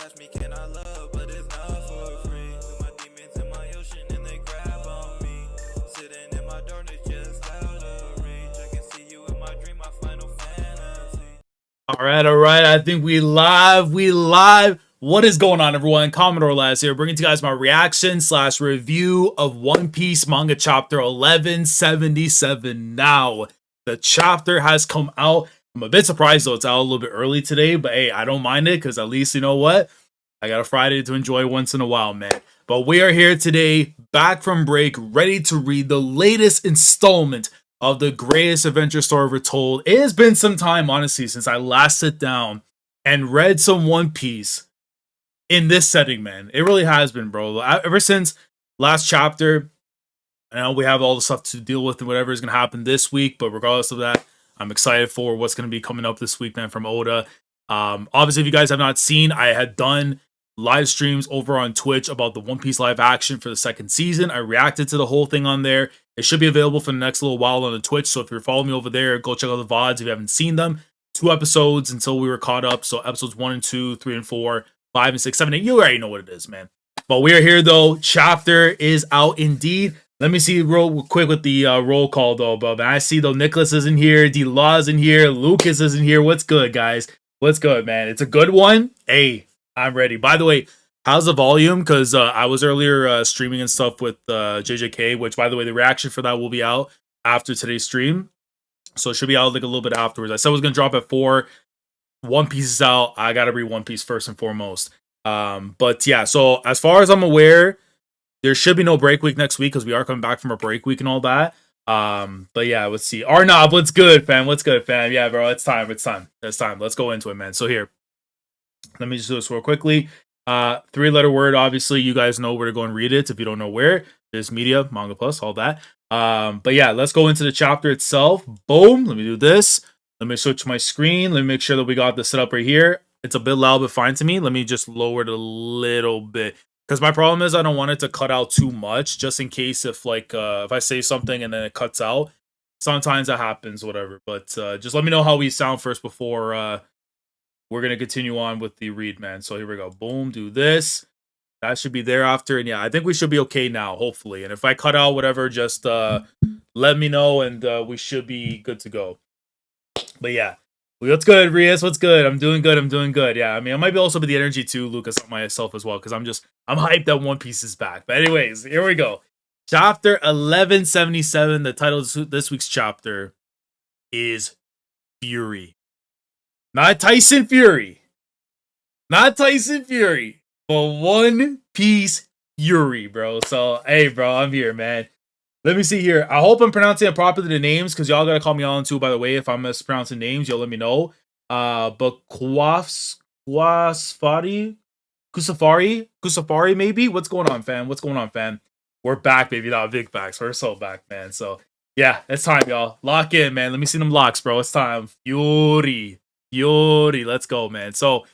ask me, can I love? But it's not for free. With my demons in my ocean and they grab on me. Sitting in my darkness just out of reach. I can see you in my dream, my final fantasy. All right. I think we live. What is going on, everyone? Commodore Laz here, bringing to you guys my reaction / review of One Piece manga chapter 1177. Now, the chapter has come out. I'm a bit surprised though; it's out a little bit early today, but hey, I don't mind it because at least you know what, I got a Friday to enjoy once in a while, man. But we are here today, back from break, ready to read the latest installment of the greatest adventure story ever told. It has been some time, honestly, since I last sat down and read some One Piece in this setting, man. It really has been, bro. Ever since last chapter, I know we have all the stuff to deal with and whatever is going to happen this week, but regardless of that, I'm excited for what's going to be coming up this week, man, from Oda. Obviously, if you guys have not seen, I had done live streams over on Twitch about the One Piece live action for the second season. I reacted to the whole thing on there. It should be available for the next little while on the Twitch, so if you're following me over there, go check out the VODs if you haven't seen them. 2 episodes until we were caught up, so episodes 1 and 2, 3 and 4, 5 and 6, 7, 8. You already know what it is, man. But we are here, though. Chapter is out indeed. Let me see real quick with the roll call, though. But I see, though, Nicholas is in here, D-Law is in here, Lucas is in here. What's good, guys? What's good, man? It's a good one. Hey, I'm ready. By the way, how's the volume? Because I was earlier streaming and stuff with JJK, which, by the way, the reaction for that will be out after today's stream. So it should be out like a little bit afterwards. I said I was going to drop at 4. One Piece is out. I got to read One Piece first and foremost. But yeah, so as far as I'm aware, there should be no break week next week because we are coming back from a break week and all that. But yeah, let's see. Arnob, what's good, fam? What's good, fam? Yeah, bro, it's time. Let's go into it, man. So here, let me just do this real quickly. 3-letter word, obviously, you guys know where to go and read it. If you don't know where, there's media, manga plus, all that. But yeah, let's go into the chapter itself. Boom. Let me do this. Let me switch my screen. Let me make sure that we got this set up right here. It's a bit loud, but fine to me. Let me just lower it a little bit. Because my problem is I don't want it to cut out too much, just in case if I say something and then it cuts out. Sometimes that happens, whatever. But just let me know how we sound first before we're going to continue on with the read, man. So here we go. Boom, do this. That should be there after. And yeah, I think we should be okay now, hopefully. And if I cut out whatever, just let me know and we should be good to go. But yeah. What's good, Rias? What's good? I'm doing good. Yeah, I mean, I might be also be the energy too, Lucas, myself as well, because I'm hyped that One Piece is back. But anyways, here we go. Chapter 1177. The title of this week's chapter is Fury. Not Tyson Fury. Not Tyson Fury. But One Piece Fury, bro. So, hey, bro, I'm here, man. Let me see here. I hope I'm pronouncing it properly, the names, because y'all gotta call me on too, by the way. If I'm mispronouncing names, y'all let me know. But Kusafari, maybe? What's going on, fam? We're back, baby. Not big facts. We're so back, man. So, yeah, it's time, y'all. Lock in, man. Let me see them locks, bro. It's time. Fury. Let's go, man. So,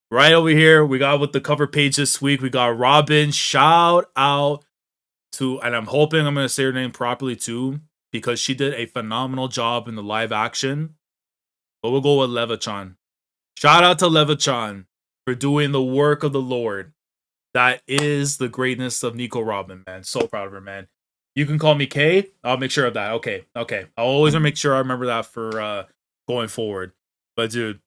right over here, we got with the cover page this week. We got Robin. Shout out to, and I'm hoping I'm going to say her name properly too, because she did a phenomenal job in the live action. But we'll go with Leva-chan. Shout out to Leva-chan for doing the work of the Lord. That is the greatness of Nico Robin, man. So proud of her, man. You can call me K. I'll make sure of that. Okay. I'll always make sure I remember that for going forward. But dude,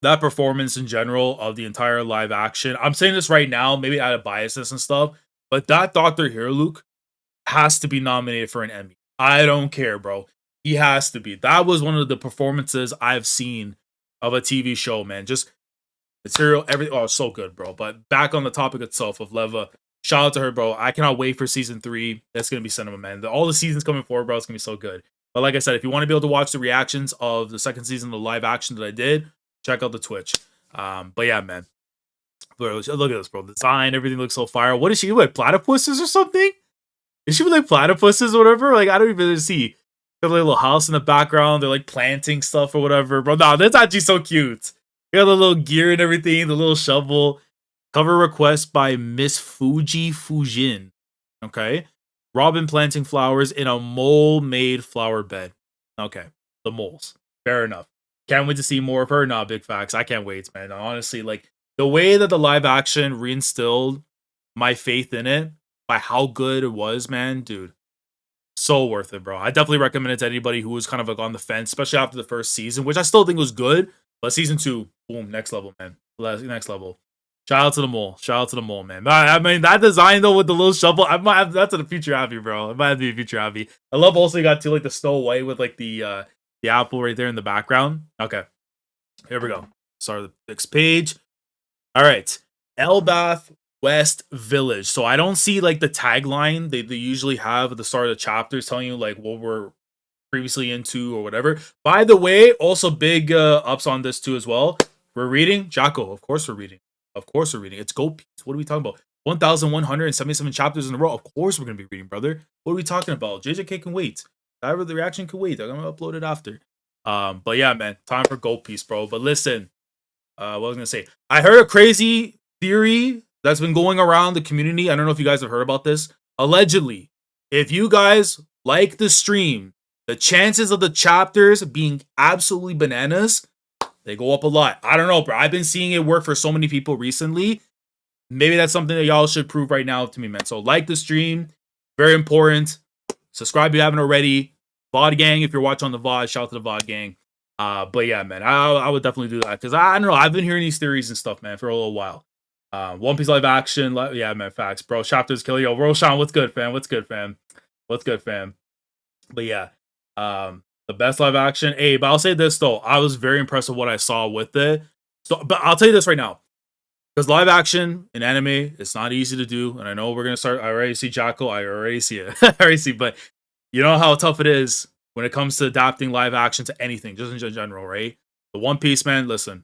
that performance in general of the entire live action, I'm saying this right now, maybe out of biases and stuff, but that Dr. Luke has to be nominated for an Emmy. I don't care, bro. He has to be. That was one of the performances I've seen of a TV show, man. Just material, everything. Oh, so good, bro. But back on the topic itself of Leva, shout out to her, bro. I cannot wait for season 3. That's going to be cinema, man. All the seasons coming forward, bro, it's going to be so good. But like I said, if you want to be able to watch the reactions of the second season of the live action that I did, check out the Twitch. But yeah, man. Bro, look at this, bro. The design, everything looks so fire. What is she, like platypuses or something? Is she with like platypuses or whatever? Like, I don't even see. They have like a little house in the background. They're like planting stuff or whatever. Bro, no, that's actually so cute. They got the little gear and everything, the little shovel. Cover request by Miss Fuji Fujin. Okay. Robin planting flowers in a mole-made flower bed. Okay. The moles. Fair enough. Can't wait to see more of her. Nah, big facts. I can't wait, man. Honestly, like, the way that the live action reinstilled my faith in it by how good it was, man, dude. So worth it, bro. I definitely recommend it to anybody who was kind of like on the fence, especially after the first season, which I still think was good. But season 2, boom, next level, man. Next level. Shout out to the mole. Shout out to the mole, man. I mean, that design though with the little shovel, I might have that's a future happy, bro. It might have to be a future happy. I love also you got to like the Snow White with like the apple right there in the background. Okay, here we go. Start the next page. All right, Elbath West Village. So I don't see like the tagline they usually have at the start of the chapters telling you like what we're previously into or whatever. By the way, also big ups on this too as well. We're reading Jocko. Of course we're reading. Of course we're reading. It's Gold Piece. What are we talking about? 1,177 chapters in a row. Of course we're gonna be reading, brother. What are we talking about? JJK can wait. However, the reaction can wait. I'm gonna upload it after. But yeah, man, time for Gold Piece, bro. But listen, what was I gonna say? I heard a crazy theory that's been going around the community. I don't know if you guys have heard about this. Allegedly, if you guys like the stream, the chances of the chapters being absolutely bananas, they go up a lot. I don't know, bro. I've been seeing it work for so many people recently. Maybe that's something that y'all should prove right now to me, man. So like the stream. Very important. Subscribe if you haven't already. VOD gang, if you're watching on the VOD, shout out to the VOD gang. But yeah, man, I would definitely do that. Because I don't know. I've been hearing these theories and stuff, man, for a little while. One Piece live action. Yeah, man, facts. Bro, chapters kill. Yo, Roshan, what's good, fam? What's good, fam? What's good, fam? But yeah. The best live action. Hey, but I'll say this though, I was very impressed with what I saw with it. So, but I'll tell you this right now, because live action in anime, it's not easy to do, and I know we're gonna start. I already see Jocko. I already see it. I already see, but you know how tough it is when it comes to adapting live action to anything, just in general, right? The One Piece, man. Listen,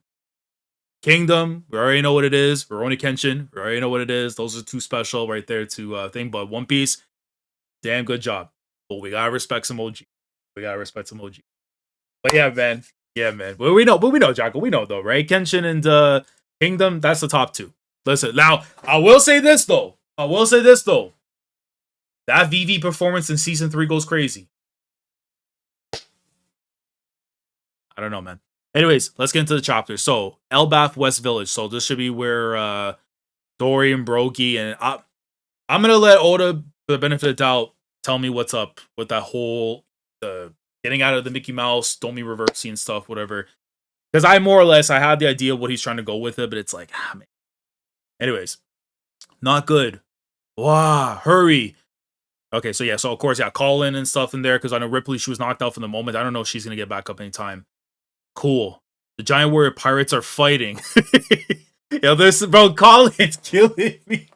Kingdom, we already know what it is. Rurouni Kenshin, we already know what it is. Those are too special right there to think. But One Piece, damn good job. But we gotta respect some OG. We gotta respect some OG. But yeah, man. Yeah, man. But we know, Jocko. We know though, right? Kenshin and Kingdom, that's the top 2. Listen, now I will say this though. That VV performance in season 3 goes crazy. I don't know, man. Anyways, let's get into the chapter. So, Elbath West Village. So this should be where Dory and Brogy and I'm gonna let Oda, for the benefit of the doubt, tell me what's up with that whole getting out of the Mickey Mouse, don't me reversing and stuff, whatever. Because I more or less I have the idea of what he's trying to go with it, but it's like, man. Anyways, not good. Wow, hurry. Okay, so yeah, so of course, yeah, call in and stuff in there because I know Ripley, she was knocked out for the moment. I don't know if she's gonna get back up anytime. Cool. The giant warrior pirates are fighting. Yo, this bro, Colin's killing me.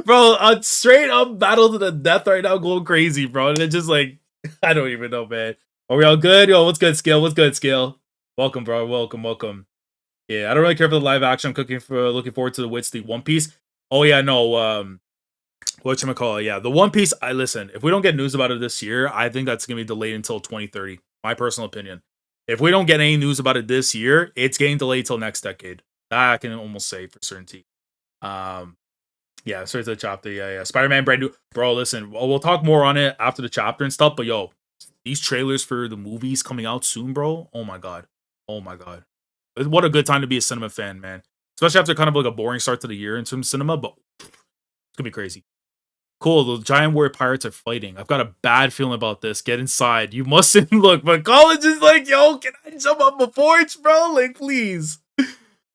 Bro, a straight up battle to the death right now, going crazy, bro. And it's just like, I don't even know, man. Are we all good? Yo, what's good, Skill? What's good, Skill? Welcome, bro. Welcome. Yeah, I don't really care for the live action. I'm looking forward to the Wits the One Piece. Oh yeah, no. Whatchamacallit? Yeah, the One Piece. Listen. If we don't get news about it this year, I think that's gonna be delayed until 2030. My personal opinion. If we don't get any news about it this year, it's getting delayed till next decade. That I can almost say for certainty. Yeah, straight to the chapter. Yeah. Spider-Man brand new. Bro, listen, we'll talk more on it after the chapter and stuff. But yo, these trailers for the movies coming out soon, bro. Oh my god. What a good time to be a cinema fan, man. Especially after kind of like a boring start to the year in terms of cinema, but it's gonna be crazy. Cool, the giant warrior pirates are fighting. I've got a bad feeling about this. Get inside. You mustn't look. But College is like, yo, can I jump off the porch, bro? Like, please.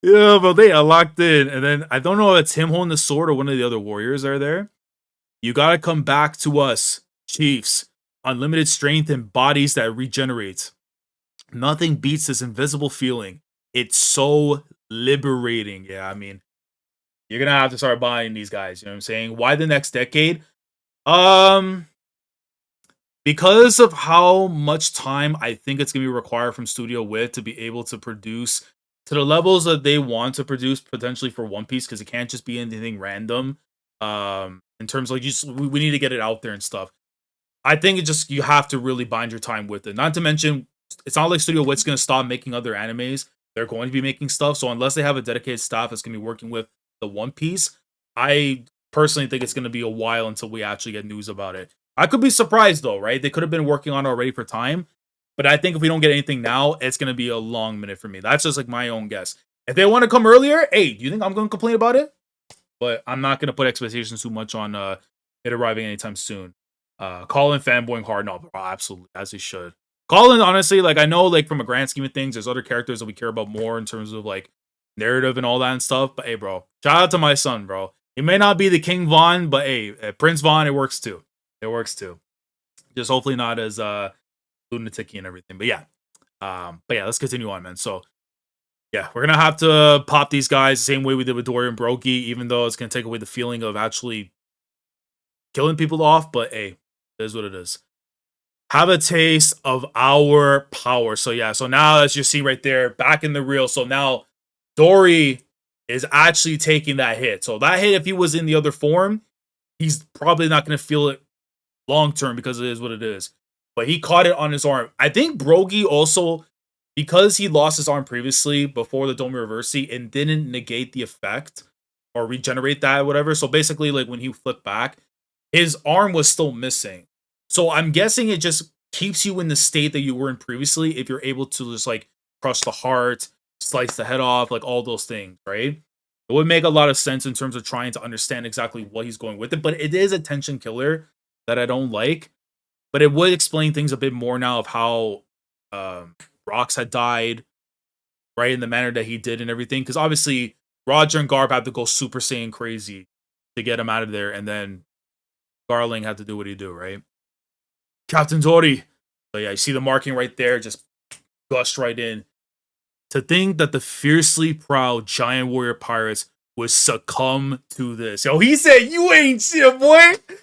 Yeah, but they are locked in. And then I don't know if it's him holding the sword or one of the other warriors are there. You gotta come back to us, chiefs. Unlimited strength and bodies that regenerate. Nothing beats this invisible feeling. It's so liberating. Yeah, I mean, you're gonna have to start buying these guys. You know what I'm saying? Why the next decade? Because of how much time I think it's gonna be required from Studio Wit to be able to produce to the levels that they want to produce potentially for One Piece, because it can't just be anything random. In terms of like, we need to get it out there and stuff. I think it just, you have to really bind your time with it. Not to mention, it's not like Studio Wit's gonna stop making other animes. They're going to be making stuff. So unless they have a dedicated staff that's gonna be working with the One Piece, I personally think it's gonna be a while until we actually get news about it. I could be surprised though, right? They could have been working on it already for time. But I think if we don't get anything now, it's going to be a long minute for me. That's just like my own guess. If they want to come earlier, hey, do you think I'm going to complain about it? But I'm not going to put expectations too much on it arriving anytime soon. Colin fanboying hard, no, bro, absolutely, as he should. Colin, honestly, like I know, like from a grand scheme of things, there's other characters that we care about more in terms of like narrative and all that and stuff. But hey, bro, shout out to my son, bro. He may not be the King Von, but hey, Prince Von, it works too. It works too. Just hopefully not as lunatic and everything. But yeah, let's continue on, man. So yeah, we're gonna have to pop these guys the same way we did with Dory and Brogy, even though it's gonna take away the feeling of actually killing people off. But hey, it is what it is. Have a taste of our power. So yeah, so now as you see right there, back in the reel. So now Dory is actually taking that hit. So that hit, if he was in the other form, he's probably not gonna feel it long term because it is what it is. But he caught it on his arm. I think Brogy also, because he lost his arm previously before the Domi Reversi and didn't negate the effect or regenerate that, whatever. So basically, like when he flipped back, his arm was still missing. So I'm guessing it just keeps you in the state that you were in previously if you're able to just like crush the heart, slice the head off, like all those things, right? It would make a lot of sense in terms of trying to understand exactly what he's going with it, but it is a tension killer that I don't like. But it would explain things a bit more now of how Rox had died, right, in the manner that he did and everything. Because obviously Roger and Garp had to go Super Saiyan crazy to get him out of there, and then Garling had to do what he do, right? Captain Dory. So yeah, you see the marking right there, just gushed right in. To think that the fiercely proud giant warrior pirates would succumb to this. Yo, he said, you ain't shit, boy.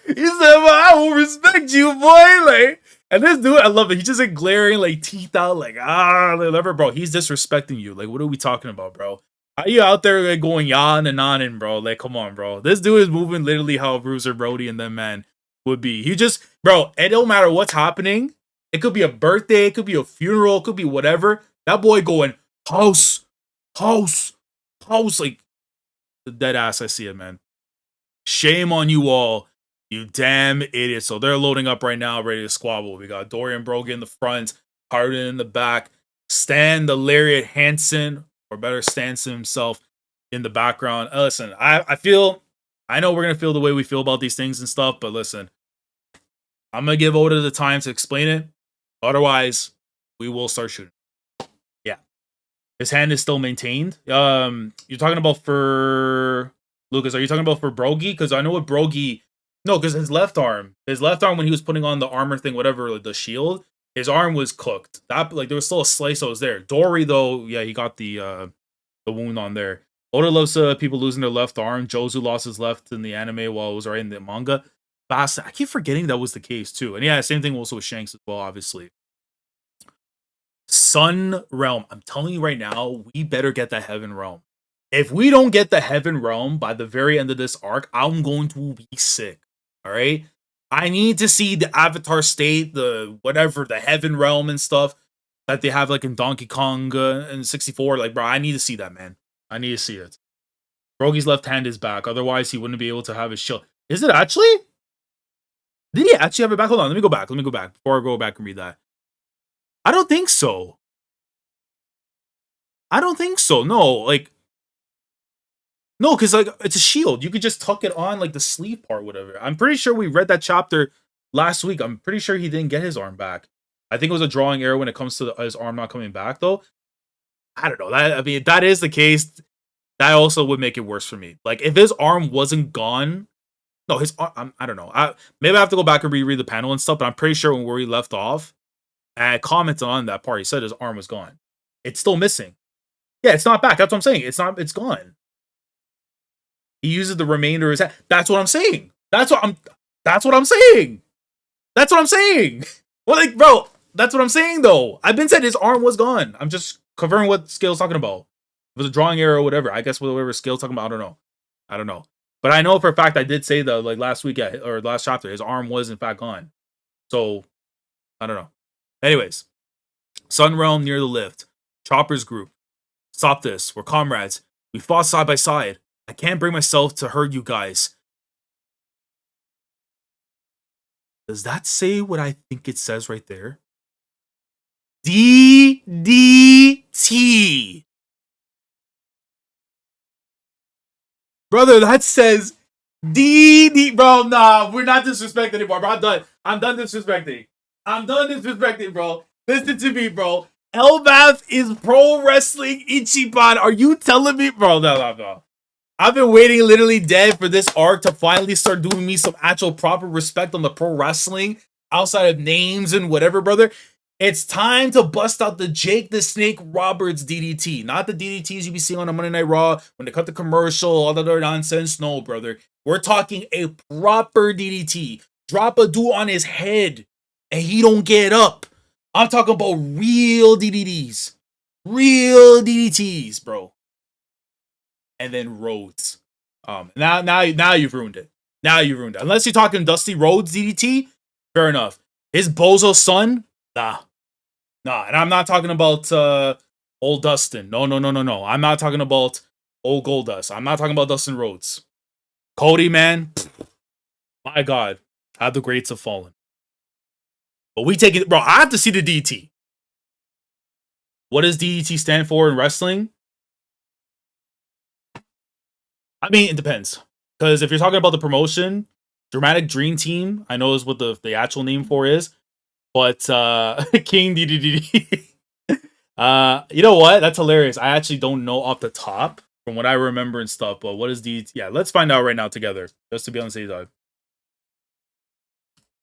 He said, well, I will respect you, boy. Like, and this dude, I love it. He's just like glaring, like teeth out, like, whatever, bro. He's disrespecting you. Like, what are we talking about, bro? Are you out there like going yon and on and bro? Like, come on, bro. This dude is moving literally how Bruiser Brody and them man would be. He just, bro, it don't matter what's happening. It could be a birthday, it could be a funeral, it could be whatever. That boy going, house, house, house, like the dead ass. I see it, man. Shame on you all, you damn idiots. So they're loading up right now, ready to squabble. We got Dory and Brogy in the front, Hardin in the back, Stan the Lariat Hansen, or better, Stansen himself in the background. Listen, I know we're gonna feel the way we feel about these things and stuff, but listen, I'm gonna give Oda the time to explain it. Otherwise, we will start shooting. Yeah. His hand is still maintained. You're talking about for Lucas, are you talking about for Brogy? Because I know with Brogy, no, because his left arm when he was putting on the armor thing, whatever, like the shield, his arm was cooked. That like there was still a slice that was there. Dory though, yeah, he got the wound on there. Oda loves people losing their left arm. Jozu lost his left in the anime while it was right in the manga. Basta, I keep forgetting that was the case too. And yeah, same thing also with Shanks as well, obviously. Sun Realm. I'm telling you right now, we better get the Heaven Realm. If we don't get the Heaven Realm by the very end of this arc, I'm going to be sick. All right? I need to see the Avatar State, the whatever, the Heaven Realm and stuff that they have like in Donkey Kong and 64. Like, bro, I need to see that, man. I need to see it. Brogy's left hand is back. Otherwise, he wouldn't be able to have his shield. Is it actually? Did he actually have it back? Hold on. Let me go back. Before I go back and read that. I don't think so. No, like, no, because like it's a shield. You could just tuck it on like the sleeve part, whatever. I'm pretty sure we read that chapter last week. I'm pretty sure he didn't get his arm back. I think it was a drawing error when it comes to his arm not coming back, though. I don't know. If that is the case, that also would make it worse for me. Like if his arm wasn't gone, no, his arm. I don't know. Maybe I have to go back and reread the panel and stuff. But I'm pretty sure when we left off, I commented on that part. He said his arm was gone. It's still missing. Yeah, it's not back. That's what I'm saying. It's not. It's gone. He uses the remainder of his head. That's what I'm saying. That's what I'm saying. That's what I'm saying. Well, like, bro, that's what I'm saying, though. I've been said his arm was gone. I'm just covering what Scale's talking about. If it was a drawing error or whatever. I guess whatever Scale's talking about, I don't know. But I know for a fact I did say that, like, last week, or last chapter, his arm was, in fact, gone. So, I don't know. Anyways. Sun Realm near the lift. Chopper's group. Stop this. We're comrades. We fought side by side. I can't bring myself to hurt you guys. Does that say what I think it says right there? DDT. Brother, that says DD. Bro, nah, we're not disrespecting anymore, bro. I'm done. I'm done disrespecting. I'm done disrespecting, bro. Listen to me, bro. Elbath is pro wrestling Ichiban. Are you telling me? Bro, no. I've been waiting literally dead for this arc to finally start doing me some actual proper respect on the pro wrestling outside of names and whatever, brother. It's time to bust out the Jake the Snake Roberts DDT. Not the DDTs you be seeing on a Monday Night Raw when they cut the commercial, all that other nonsense. No, brother. We're talking a proper DDT. Drop a dude on his head and he don't get up. I'm talking about real DDTs. Real DDTs, bro. And then Rhodes. Now you've ruined it. Now you've ruined it. Unless you're talking Dusty Rhodes DDT, fair enough. His bozo son, nah. And I'm not talking about old Dustin. No. I'm not talking about old Goldust. I'm not talking about Dustin Rhodes. Cody, man, my God, how the greats have fallen. But we take it, bro. I have to see the DDT. What does DDT stand for in wrestling? I mean, it depends. Because if you're talking about the promotion, Dramatic Dream Team, I know is what the actual name for is. But King DDD. You know what? That's hilarious. I actually don't know off the top from what I remember and stuff. But what is DDT? Yeah, let's find out right now together. Just to be on the safe side.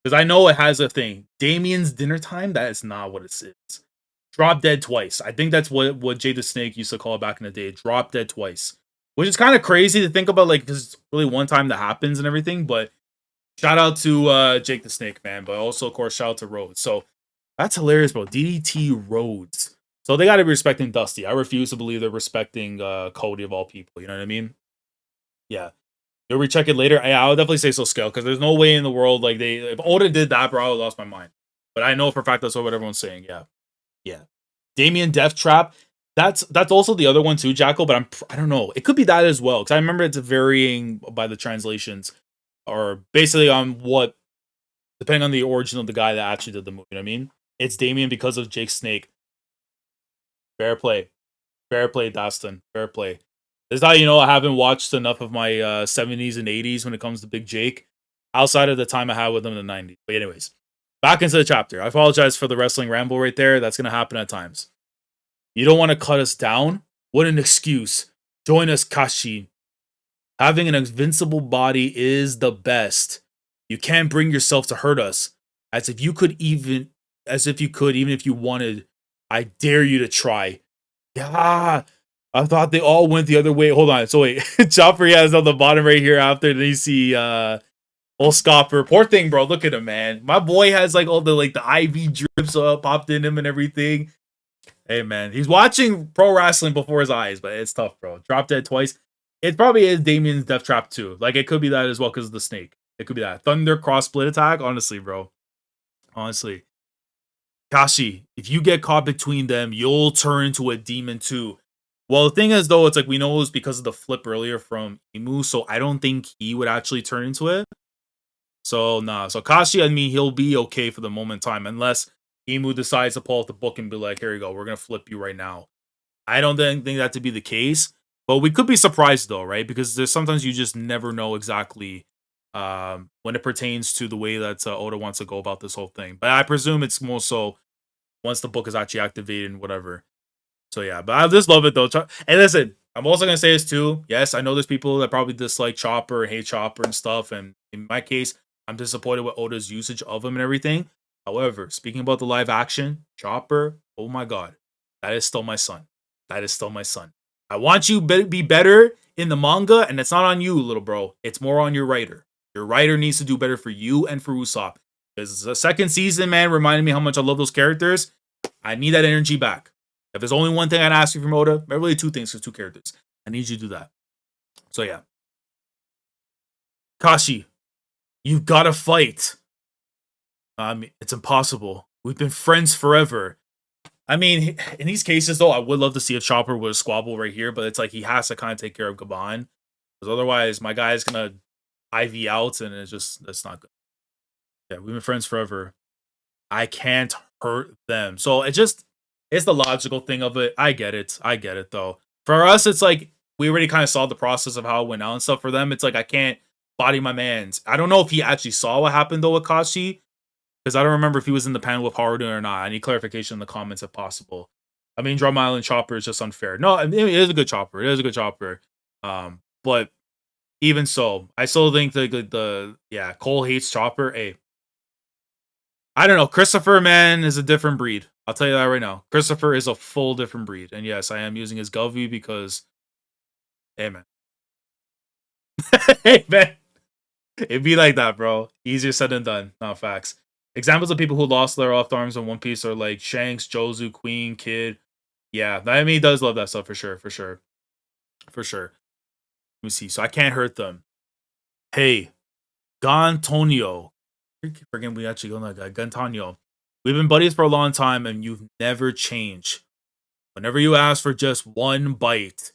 Because I know it has a thing. Damien's Dinner Time? That is not what it is. Drop Dead Twice. I think that's what Jay the Snake used to call it back in the day. Drop Dead Twice. Which is kind of crazy to think about, like, because it's really one time that happens and everything. But shout out to Jake the Snake, man. But also, of course, shout out to Rhodes. So that's hilarious, bro. DDT Rhodes. So they got to be respecting Dusty. I refuse to believe they're respecting Cody of all people. You know what I mean? Yeah. You'll recheck it later. Yeah, I would definitely say so, Scale, because there's no way in the world, like, if Oda did that, bro, I would have lost my mind. But I know for a fact that's what everyone's saying. Yeah. Damien Death Trap. That's also the other one too, Jackal. But I don't know. It could be that as well, because I remember it's varying by the translations, or basically on what, depending on the origin of the guy that actually did the movie. You know what I mean? It's Damien because of Jake Snake. Fair play, Dustin. Fair play. This is how you know I haven't watched enough of my 70s and 80s when it comes to Big Jake, outside of the time I had with him in the 90s. But anyways, back into the chapter. I apologize for the wrestling ramble right there. That's gonna happen at times. You don't want to cut us down? What an excuse. Join us, Kashi. Having an invincible body is the best. You can't bring yourself to hurt us. As if you could, even if you wanted. I dare you to try. Yeah. I thought they all went the other way. Hold on. So wait. Chopper has on the bottom right here after. Then you see old Scopper. Poor thing, bro. Look at him, man. My boy has like all the IV drips popped in him and everything. Hey, man. He's watching pro wrestling before his eyes, but it's tough, bro. Drop Dead Twice. It probably is Damien's Death Trap too. Like, it could be that as well because of the snake. It could be that. Thunder Cross Split Attack. Honestly, bro. Honestly. Kashi, if you get caught between them, you'll turn into a demon too. Well, the thing is, though, it's like we know it was because of the flip earlier from Imu, so I don't think he would actually turn into it. So, nah. So, Kashi, I mean, he'll be okay for the moment in time, unless Imu decides to pull out the book and be like, here you go, we're going to flip you right now. I don't think that to be the case, but we could be surprised, though, right? Because there's sometimes you just never know exactly when it pertains to the way that Oda wants to go about this whole thing. But I presume it's more so once the book is actually activated and whatever. So yeah, but I just love it though. And listen, I'm also gonna say this too. Yes, I know there's people that probably dislike Chopper and hate Chopper and stuff. And in my case, I'm disappointed with Oda's usage of him and everything. However, speaking about the live action, Chopper, oh my God, that is still my son. That is still my son. I want you to be better in the manga, and it's not on you, little bro. It's more on your writer. Your writer needs to do better for you and for Usopp. Because the second season, man, reminded me how much I love those characters. I need that energy back. If there's only one thing I'd ask you from Oda, really two things for two characters. I need you to do that. So yeah. Kashi, you've got to fight. It's impossible. We've been friends forever. I mean, in these cases, though, I would love to see if Chopper would squabble right here, but it's like he has to kind of take care of Gaban. Because otherwise, my guy is going to IV out, and that's not good. Yeah, we've been friends forever. I can't hurt them. So it's the logical thing of it. I get it, though. For us, it's like, we already kind of saw the process of how it went out and stuff for them. It's like I can't body my man's. I don't know if he actually saw what happened though with Kashi, because I don't remember if he was in the panel with Haruto or not. I need clarification in the comments if possible. I mean, Drum Island Chopper is just unfair. No, I mean, it is a good chopper. It is a good chopper. But even so, I still think the Cole hates Chopper. Hey, I don't know. Christopher, man, is a different breed. I'll tell you that right now. Christopher is a full different breed. And yes, I am using his Govy because, hey, man. Hey, man. It'd be like that, bro. Easier said than done. Not facts. Examples of people who lost their off arms in One Piece are like Shanks, Jozu, Queen, Kid. Yeah, I mean, he does love that stuff for sure. For sure. For sure. Let me see. So I can't hurt them. Hey, Gantonio. Forget we actually go that guy. Gantonio. We've been buddies for a long time and you've never changed. Whenever you ask for just one bite,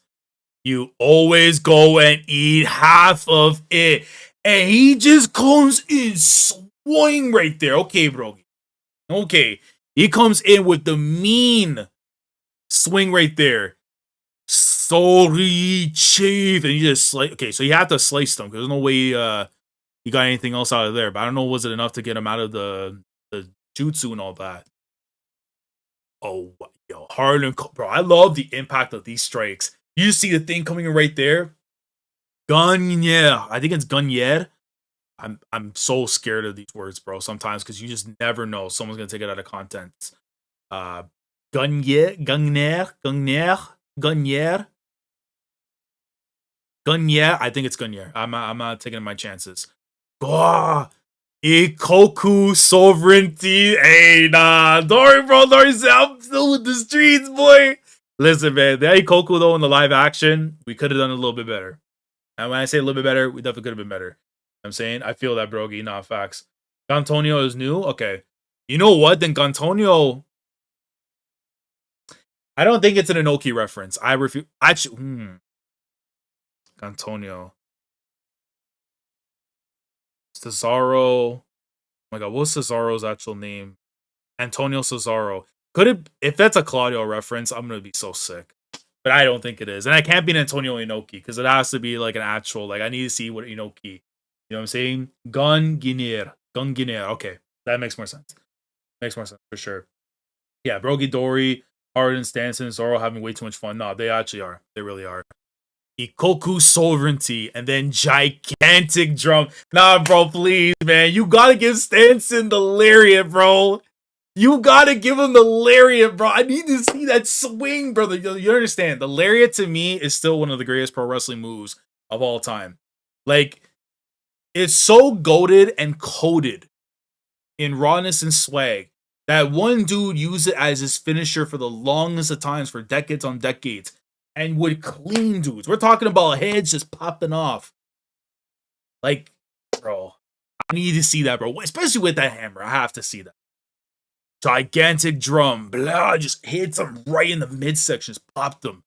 you always go and eat half of it. And he just comes in swing right there. Okay, bro. Okay. He comes in with the mean swing right there. Sorry, chief. And you just slice. Okay, so you have to slice them because there's no way you got anything else out of there. But I don't know, was it enough to get him out of the jutsu and all that? Oh, yo, Harlan, bro. I love the impact of these strikes. You see the thing coming in right there. Gunyer. I think it's Gunyer. I'm so scared of these words, bro, sometimes because you just never know. Someone's gonna take it out of context. Gunyer. I think it's Gunyer. I'm not taking my chances. Ikoku sovereignty. Hey, nah. Dory, bro. Dory said, I'm still with the streets, boy. Listen, man. The Ikoku, though, in the live action, we could have done a little bit better. And when I say a little bit better, we definitely could have been better. You know what I'm saying? I feel that, Brogy. Nah, facts. Gantonio is new? Okay. You know what? Then Gantonio... I don't think it's an Inoki reference. I refuse... Actually... Gantonio. Cesaro. Oh my god, what's Cesaro's actual name? Antonio Cesaro. Could it, if that's a Claudio reference, I'm gonna be so sick. But I don't think it is. And I can't be an Antonio Inoki, because it has to be like an actual, like I need to see what Inoki. You know what I'm saying? Gun Guinier. Okay. That makes more sense. Makes more sense for sure. Yeah, Brogy, Dory, Harden, Stansen, and Zoro having way too much fun. No, they actually are. They really are. Ikoku sovereignty and then gigantic drum. Nah, bro, please, man. You gotta give Stansen the lariat, bro. You gotta give him the lariat, bro. I need to see that swing, brother. You understand? The lariat to me is still one of the greatest pro wrestling moves of all time. Like, it's so goated and coded in rawness and swag that one dude used it as his finisher for the longest of times, for decades on decades. And would clean dudes. We're talking about heads just popping off. Like, bro, I need to see that, bro. Especially with that hammer. I have to see that. Gigantic drum. Blah, just hits them right in the midsection. Just popped them.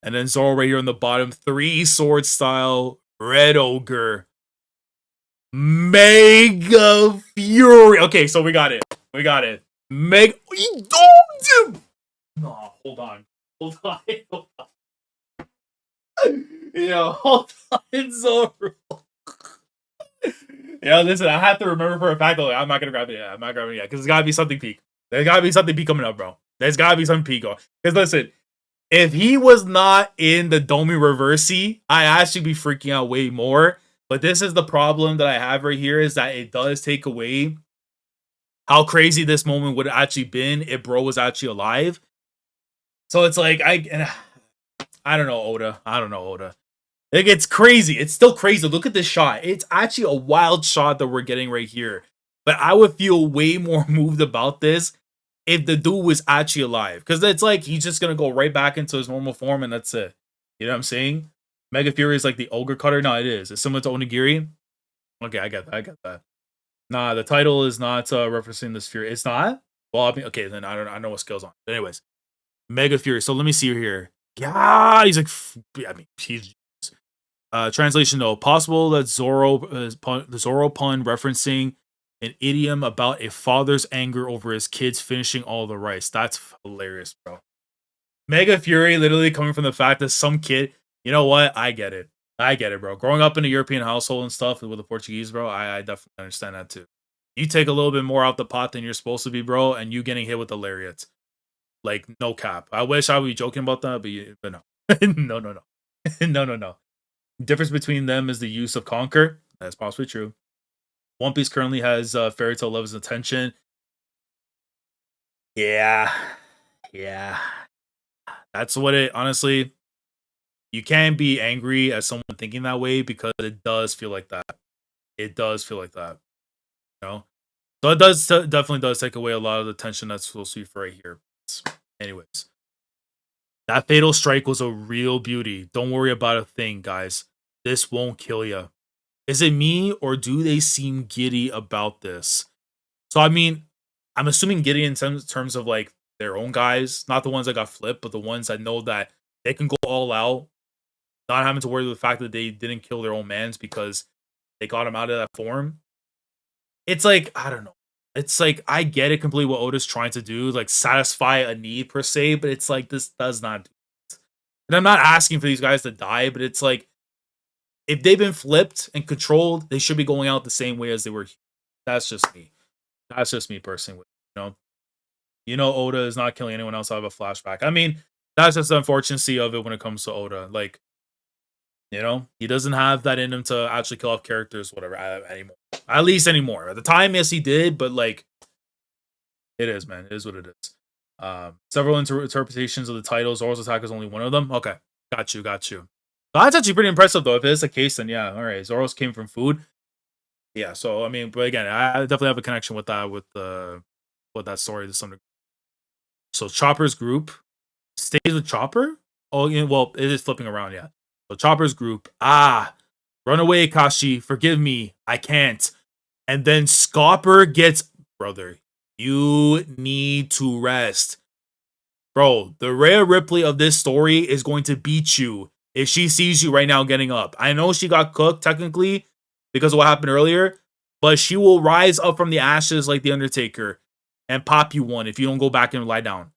And then Zoro right here on the bottom. 3 sword style. Red Ogre. Mega Fury. Okay, so we got it. We got it. Mega. He domed him. No, hold on. Hold on. Hold on. Yo, hold on, Zoro. Yo, listen, I have to remember for a fact, though, I'm not gonna grab it yet. I'm not grabbing it yet, because there's gotta be something peak. There's gotta be something peak coming up, bro. There's gotta be some peak. Because listen, if he was not in the Domi Reversey, I'd actually be freaking out way more. But this is the problem that I have right here, is that it does take away how crazy this moment would have actually been if bro was actually alive. So it's like, I don't know, Oda. I don't know, Oda. Like, it's crazy. It's still crazy. Look at this shot. It's actually a wild shot that we're getting right here. But I would feel way more moved about this if the dude was actually alive. Because it's like, he's just going to go right back into his normal form and that's it. You know what I'm saying? Mega Fury is like the ogre cutter. No, it is. It's similar to Onigiri. Okay, I get that. I get that. Nah, the title is not referencing this Fury. It's not? Well, I mean, okay, then I know what skill's on. But anyways, Mega Fury. So let me see here. Yeah, he's like, I mean, he's translation though. Possible that the Zoro pun referencing an idiom about a father's anger over his kids finishing all the rice. That's hilarious, bro. Mega Fury literally coming from the fact that some kid, You know what? I get it. I get it, bro. Growing up in a European household and stuff with the Portuguese, bro, I definitely understand that too. You take a little bit more out the pot than you're supposed to be, bro, and you getting hit with the lariat. Like, no cap. I wish I would be joking about that, but no. No, no, no. No, no, no. Difference between them is the use of Conquer. That's possibly true. One Piece currently has Fairy Tail Love's attention. Yeah. Yeah. That's what it, honestly, you can't be angry at someone thinking that way because it does feel like that. It does feel like that, you know? So it does definitely does take away a lot of the tension that's supposed to be for right here. Anyways, that fatal strike was a real beauty. Don't worry about a thing, guys. This won't kill you. Is it me or do they seem giddy about this? So I mean, I'm assuming giddy in terms of like their own guys, not the ones that got flipped, but the ones that know that they can go all out, not having to worry with the fact that they didn't kill their own mans because they got him out of that form. It's like, I don't know. It's like, I get it completely what Oda's trying to do, like satisfy a need per se, but it's like, this does not do it. And I'm not asking for these guys to die, but it's like, if they've been flipped and controlled, they should be going out the same way as they were. That's just me. That's just me personally. You know, Oda is not killing anyone else out of a flashback. I mean, that's just the unfortunate of it when it comes to Oda. Like, you know, he doesn't have that in him to actually kill off characters, whatever, anymore. At least anymore. At the time, yes, he did, but like, it is, man. It is what it is. Several interpretations of the title. Zoro's attack is only one of them. Okay, got you. That's actually pretty impressive, though. If it is the case, then yeah, all right. Zoro's came from food. Yeah, so I mean, but again, I definitely have a connection with that, with that story to some degree. So Chopper's group stays with Chopper. Oh, yeah, well, it is flipping around, yeah. So Chopper's group, run away, Kashi. Forgive me, I can't. And then Scopper gets, brother, you need to rest. Bro, the Rhea Ripley of this story is going to beat you if she sees you right now getting up. I know she got cooked technically because of what happened earlier, but she will rise up from the ashes like the Undertaker and pop you one if you don't go back and lie down.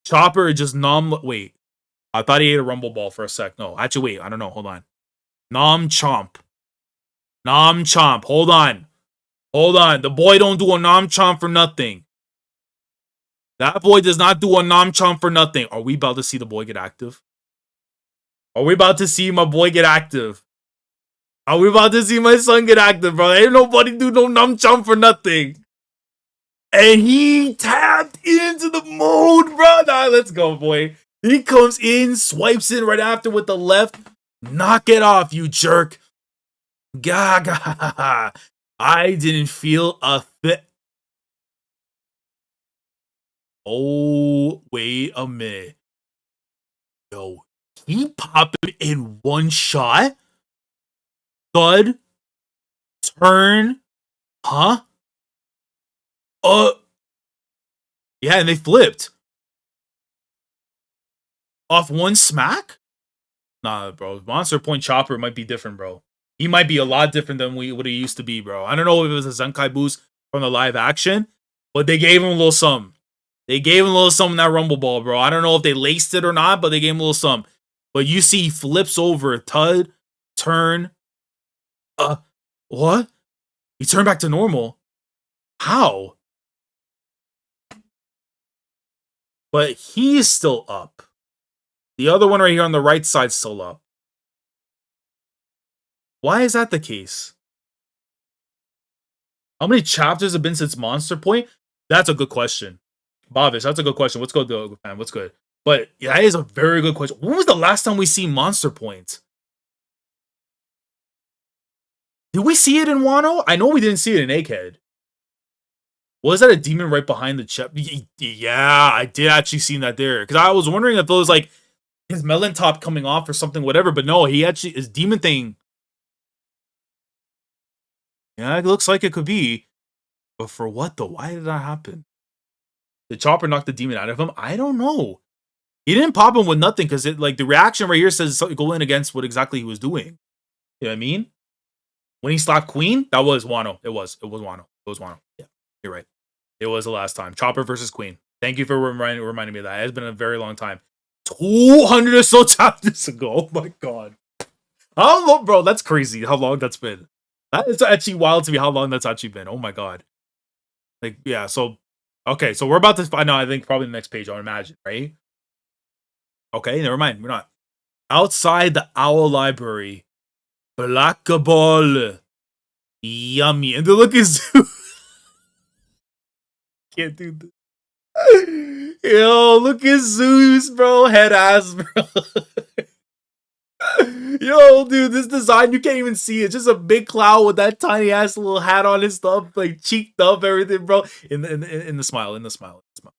Chopper just wait. I thought he ate a rumble ball for a sec. No, actually, wait. I don't know. Hold on. Nom chomp. Nom chomp. Hold on. The boy don't do a nom chomp for nothing. That boy does not do a nom chomp for nothing. Are we about to see the boy get active? Are we about to see my boy get active? Are we about to see my son get active, bro? Ain't nobody do no nom chomp for nothing. And he tapped into the mode, bro. Nah, let's go, boy. He comes in, swipes in right after with the left. Knock it off, you jerk. Gaga. I didn't feel a thing. Oh, wait a minute. Yo, he popped him in one shot? Thud? Turn? Huh? Yeah, and they flipped. Off one smack? Nah, bro. Monster Point Chopper might be different, bro. He might be a lot different than what he used to be, bro. I don't know if it was a Zenkai boost from the live action, but they gave him a little something. They gave him a little something in that Rumble Ball, bro. I don't know if they laced it or not, but they gave him a little something. But you see, he flips over, Tud, turn. What? He turned back to normal. How? But he's still up. The other one right here on the right side's still up. Why is that the case? How many chapters have been since Monster Point? That's a good question. Bavish, that's a good question. What's good, man? What's good? But yeah, that is a very good question. When was the last time we see Monster Point? Did we see it in Wano? I know we didn't see it in Egghead. Was that a demon right behind the chest? Yeah, I did actually see that there. Because I was wondering if it was like his melon top coming off or something, whatever. But no, he actually, his demon thing. Yeah, it looks like it could be. But for what though? Why did that happen? Did Chopper knock the demon out of him? I don't know. He didn't pop him with nothing because it like the reaction right here says go in against what exactly he was doing. You know what I mean? When he slapped Queen, that was Wano. It was Wano. It was Wano. Yeah, you're right. It was the last time. Chopper versus Queen. Thank you for reminding me of that. It's been a very long time. 200 or so chapters ago. Oh my god. How long, bro? That's crazy how long that's been. That is actually wild to me how long that's actually been. Oh my god. Like, yeah, so okay, so we're about to find out, I think, probably the next page, I would imagine, right? Okay, never mind. We're not. Outside the Owl Library, Black Ball. Yummy. And the look is can't do this. Yo, look at Zeus, bro. Head ass, bro. Yo, dude, this design, you can't even see it. Just a big cloud with that tiny ass little hat on and stuff, like cheeked up, everything, bro. In the smile, in the smile, smile.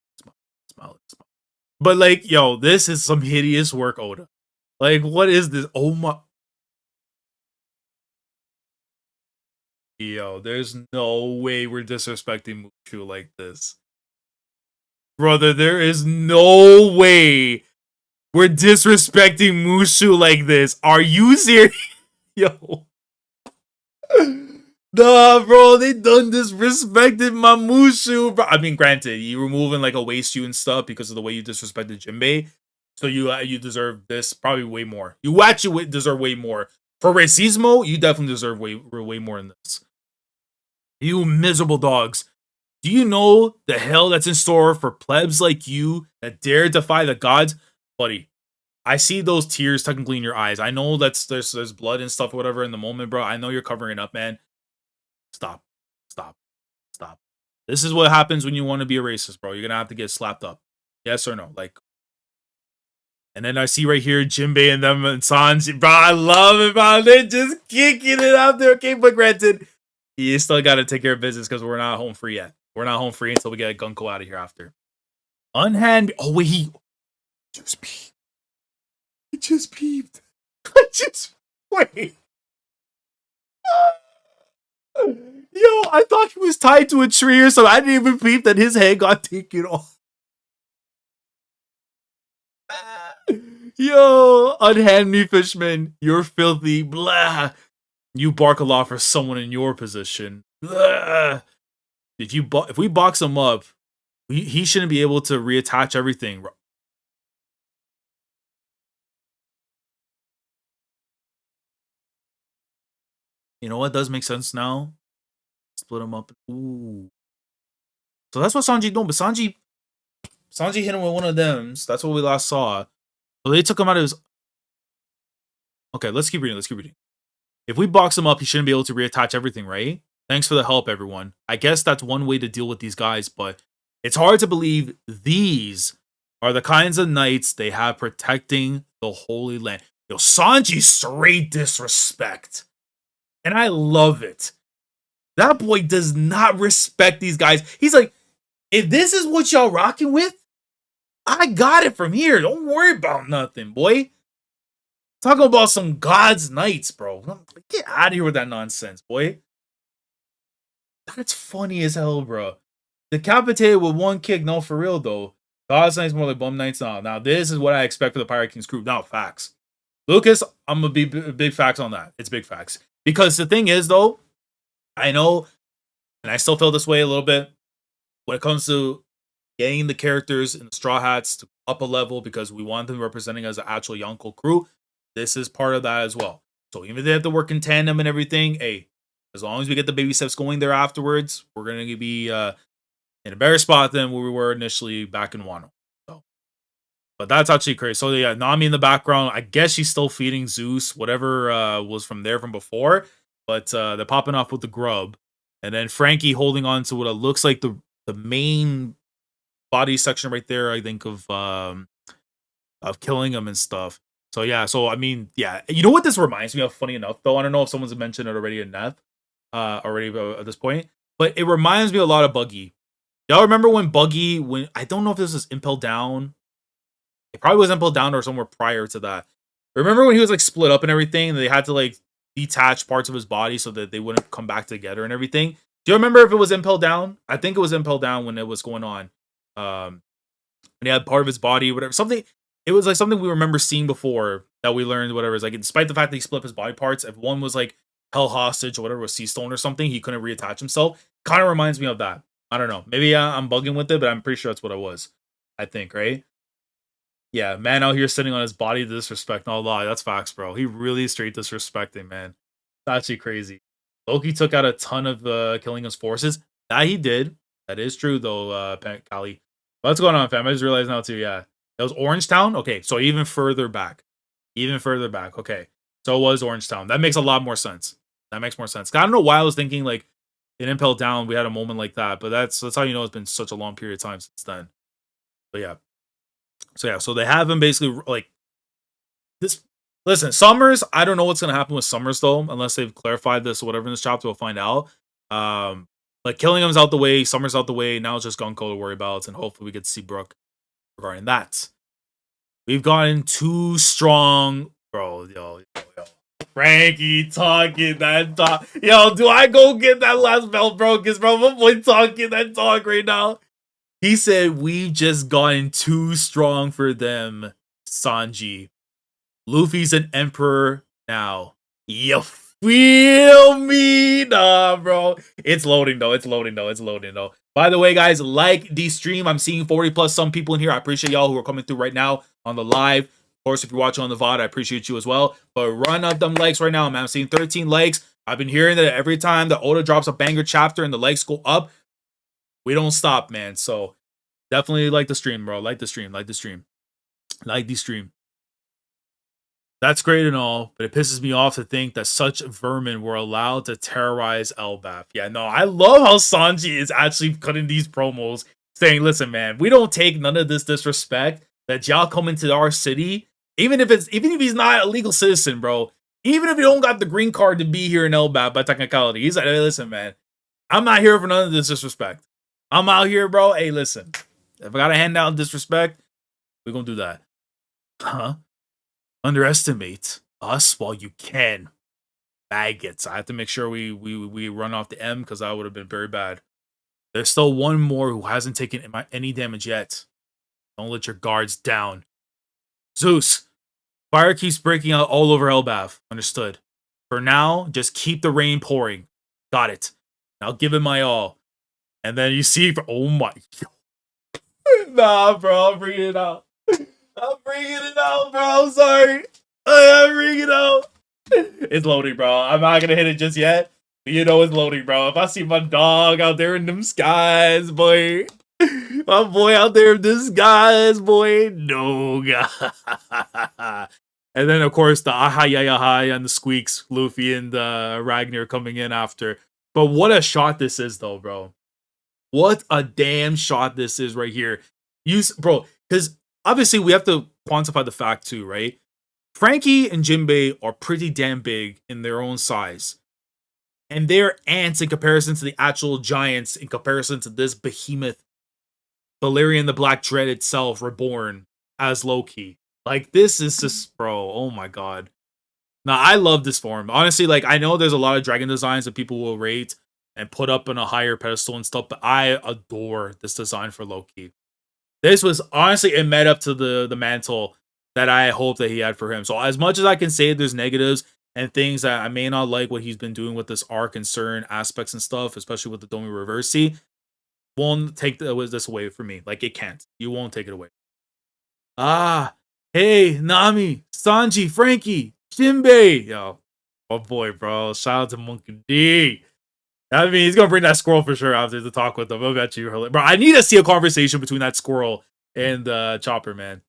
But like, yo, this is some hideous work, Oda. Like, what is this? Oh my. Yo, there's no way we're disrespecting Mushu like this. Brother, there is no way we're disrespecting Mushu like this. Are you serious? Yo. Nah, bro, they done disrespected my Mushu, bro. I mean, granted, you removing like a waist you and stuff because of the way you disrespected Jinbe. So you deserve this probably way more. You actually deserve way more. For Racismo, you definitely deserve way more than this. You miserable dogs. Do you know the hell that's in store for plebs like you that dare defy the gods? Buddy, I see those tears technically in your eyes. I know that's there's blood and stuff or whatever in the moment, bro. I know you're covering up, man. Stop. Stop. Stop. This is what happens when you want to be a racist, bro. You're gonna have to get slapped up. Yes or no? Like, and then I see right here Jinbe and them and Sanji. Bro, I love it, bro. They're just kicking it out there. Okay, but granted, you still gotta take care of business because we're not home free yet. We're not home free until we get Gunko out of here after. Unhand. Oh, wait, he just peeped. He just peeped. I just wait. Yo, I thought he was tied to a tree or something. I didn't even peep that his head got taken off. Yo, unhand me, fishman. You're filthy. Blah. You bark a lot for someone in your position. Blah. If we box him up, he shouldn't be able to reattach everything. You know what does make sense now? Split him up. Ooh. So that's what Sanji doing. But Sanji hit him with one of them. So that's what we last saw. So they took him out of his. Okay, let's keep reading. If we box him up, he shouldn't be able to reattach everything, right? Thanks for the help, everyone. I guess that's one way to deal with these guys, but it's hard to believe these are the kinds of knights they have protecting the Holy Land. Yo, Sanji straight disrespect. And I love it. That boy does not respect these guys. He's like, if this is what y'all rocking with, I got it from here. Don't worry about nothing, boy. Talking about some God's Knights, bro. Get out of here with that nonsense, boy. That's funny as hell, bro. Decapitated with one kick. No, for real, though. God's Knights more like Bum Knights now. Now, this is what I expect for the Pirate King's crew. Now, facts. Lucas, I'm going to be big facts on that. It's big facts. Because the thing is, though, I know, and I still feel this way a little bit, when it comes to getting the characters in the Straw Hats to up a level because we want them representing as an actual Yonko crew, this is part of that as well. So even if they have to work in tandem and everything, hey, as long as we get the baby steps going there afterwards, we're going to be in a better spot than where we were initially back in Wano. So, but that's actually crazy. So yeah, Nami in the background, I guess she's still feeding Zeus, whatever was from before. But they're popping off with the grub. And then Frankie holding on to what looks like the main body section right there, I think, of killing him and stuff. So yeah, so I mean, yeah. You know what this reminds me of, funny enough, though? I don't know if someone's mentioned it already in Neth, at this point. But it reminds me a lot of Buggy. Y'all remember when Buggy, I don't know if this was Impel Down. It probably was Impel Down or somewhere prior to that. Remember when he was like split up and everything, and they had to like detach parts of his body so that they wouldn't come back together and everything? Do you remember if it was Impel Down? I think it was Impel Down when it was going on. And he had part of his body, whatever. Something. It was like something we remember seeing before that we learned, whatever. It's like, despite the fact that he split up his body parts, if one was like held hostage or whatever, was sea stone or something, he couldn't reattach himself. Kind of reminds me of that. I don't know. Maybe I'm bugging with it, but I'm pretty sure that's what it was. I think, right? Yeah, man out here sitting on his body to disrespect. No lie, that's facts, bro. He really straight disrespecting, man. It's actually crazy. Loki took out a ton of killing his forces. That he did. That is true, though, Kali. What's going on, fam? I just realized now, too, yeah. That was Orange Town? Okay, so even further back. Even further back. Okay, so it was Orange Town. That makes a lot more sense. That makes more sense. I don't know why I was thinking, like, in Impel Down, we had a moment like that, but that's how you know it's been such a long period of time since then. But yeah. So yeah, so they have him basically like this. Listen, Summers. I don't know what's gonna happen with Summers though, unless they've clarified this or whatever in this chapter. We'll find out. Like killing him's out the way, Summers out the way. Now it's just Gunko to worry about, and hopefully we get to see Brooke regarding that. We've gotten too strong, bro. Yo. Frankie talking that talk. Yo, do I go get that last belt, bro? Because bro, my boy talking that talk right now. He said, we've just gotten too strong for them, Sanji. Luffy's an emperor now. You feel me? Nah, bro. It's loading, though. It's loading, though. By the way, guys, like the stream. I'm seeing 40 plus some people in here. I appreciate y'all who are coming through right now on the live. Of course, if you're watching on the VOD, I appreciate you as well. But run up them likes right now, man. I'm seeing 13 likes. I've been hearing that every time the Oda drops a banger chapter and the likes go up, we don't stop, man. So definitely like the stream, bro. Like the stream. That's great and all, but it pisses me off to think that such vermin were allowed to terrorize Elbaf. Yeah, no, I love how Sanji is actually cutting these promos, saying, listen, man, we don't take none of this disrespect that y'all come into our city, even if he's not a legal citizen, bro. Even if you don't got the green card to be here in Elbaf by technicality. He's like, hey, listen, man, I'm not here for none of this disrespect. I'm out here, bro. Hey, listen, if I gotta hand out disrespect, we're gonna do that. Huh? Underestimate us while you can. Maggots. I have to make sure we run off the M because that would have been very bad. There's still one more who hasn't taken any damage yet. Don't let your guards down. Zeus. Fire keeps breaking out all over Elbaf. Understood. For now, just keep the rain pouring. Got it. I'll give it my all. And then you see, oh my. Nah, bro, I'm bringing it out. I'm bringing it out, bro. I'm sorry. I'm bringing it out. It's loading, bro. I'm not gonna hit it just yet. But you know it's loading, bro. If I see my dog out there in them skies, boy. My boy out there in the skies, boy. No, God. And then, of course, the ahai and the squeaks, Luffy and Ragnar coming in after. But what a shot this is, though, bro. What a damn shot this is right here. Bro, because obviously we have to quantify the fact too, right? Frankie and Jinbe are pretty damn big in their own size. And they're ants in comparison to the actual giants, in comparison to this behemoth, Valerian the Black Dread itself, reborn as Loki. Like, this is just, bro, oh my god. Now, I love this form. Honestly, like, I know there's a lot of dragon designs that people will rate and put up on a higher pedestal and stuff, but I adore this design for Loki. This was, honestly, it met up to the mantle that I hope that he had for him. So, as much as I can say there's negatives and things that I may not like what he's been doing with this arc and certain aspects and stuff, especially with the Domi Reversi, won't take this away from me. Like, it can't. You won't take it away. Ah, hey, Nami, Sanji, Frankie, Jinbe. Yo, oh boy, bro. Shout out to Monkey D. I mean, he's gonna bring that squirrel for sure after to talk with him. I bet you, bro. I need to see a conversation between that squirrel and Chopper, man.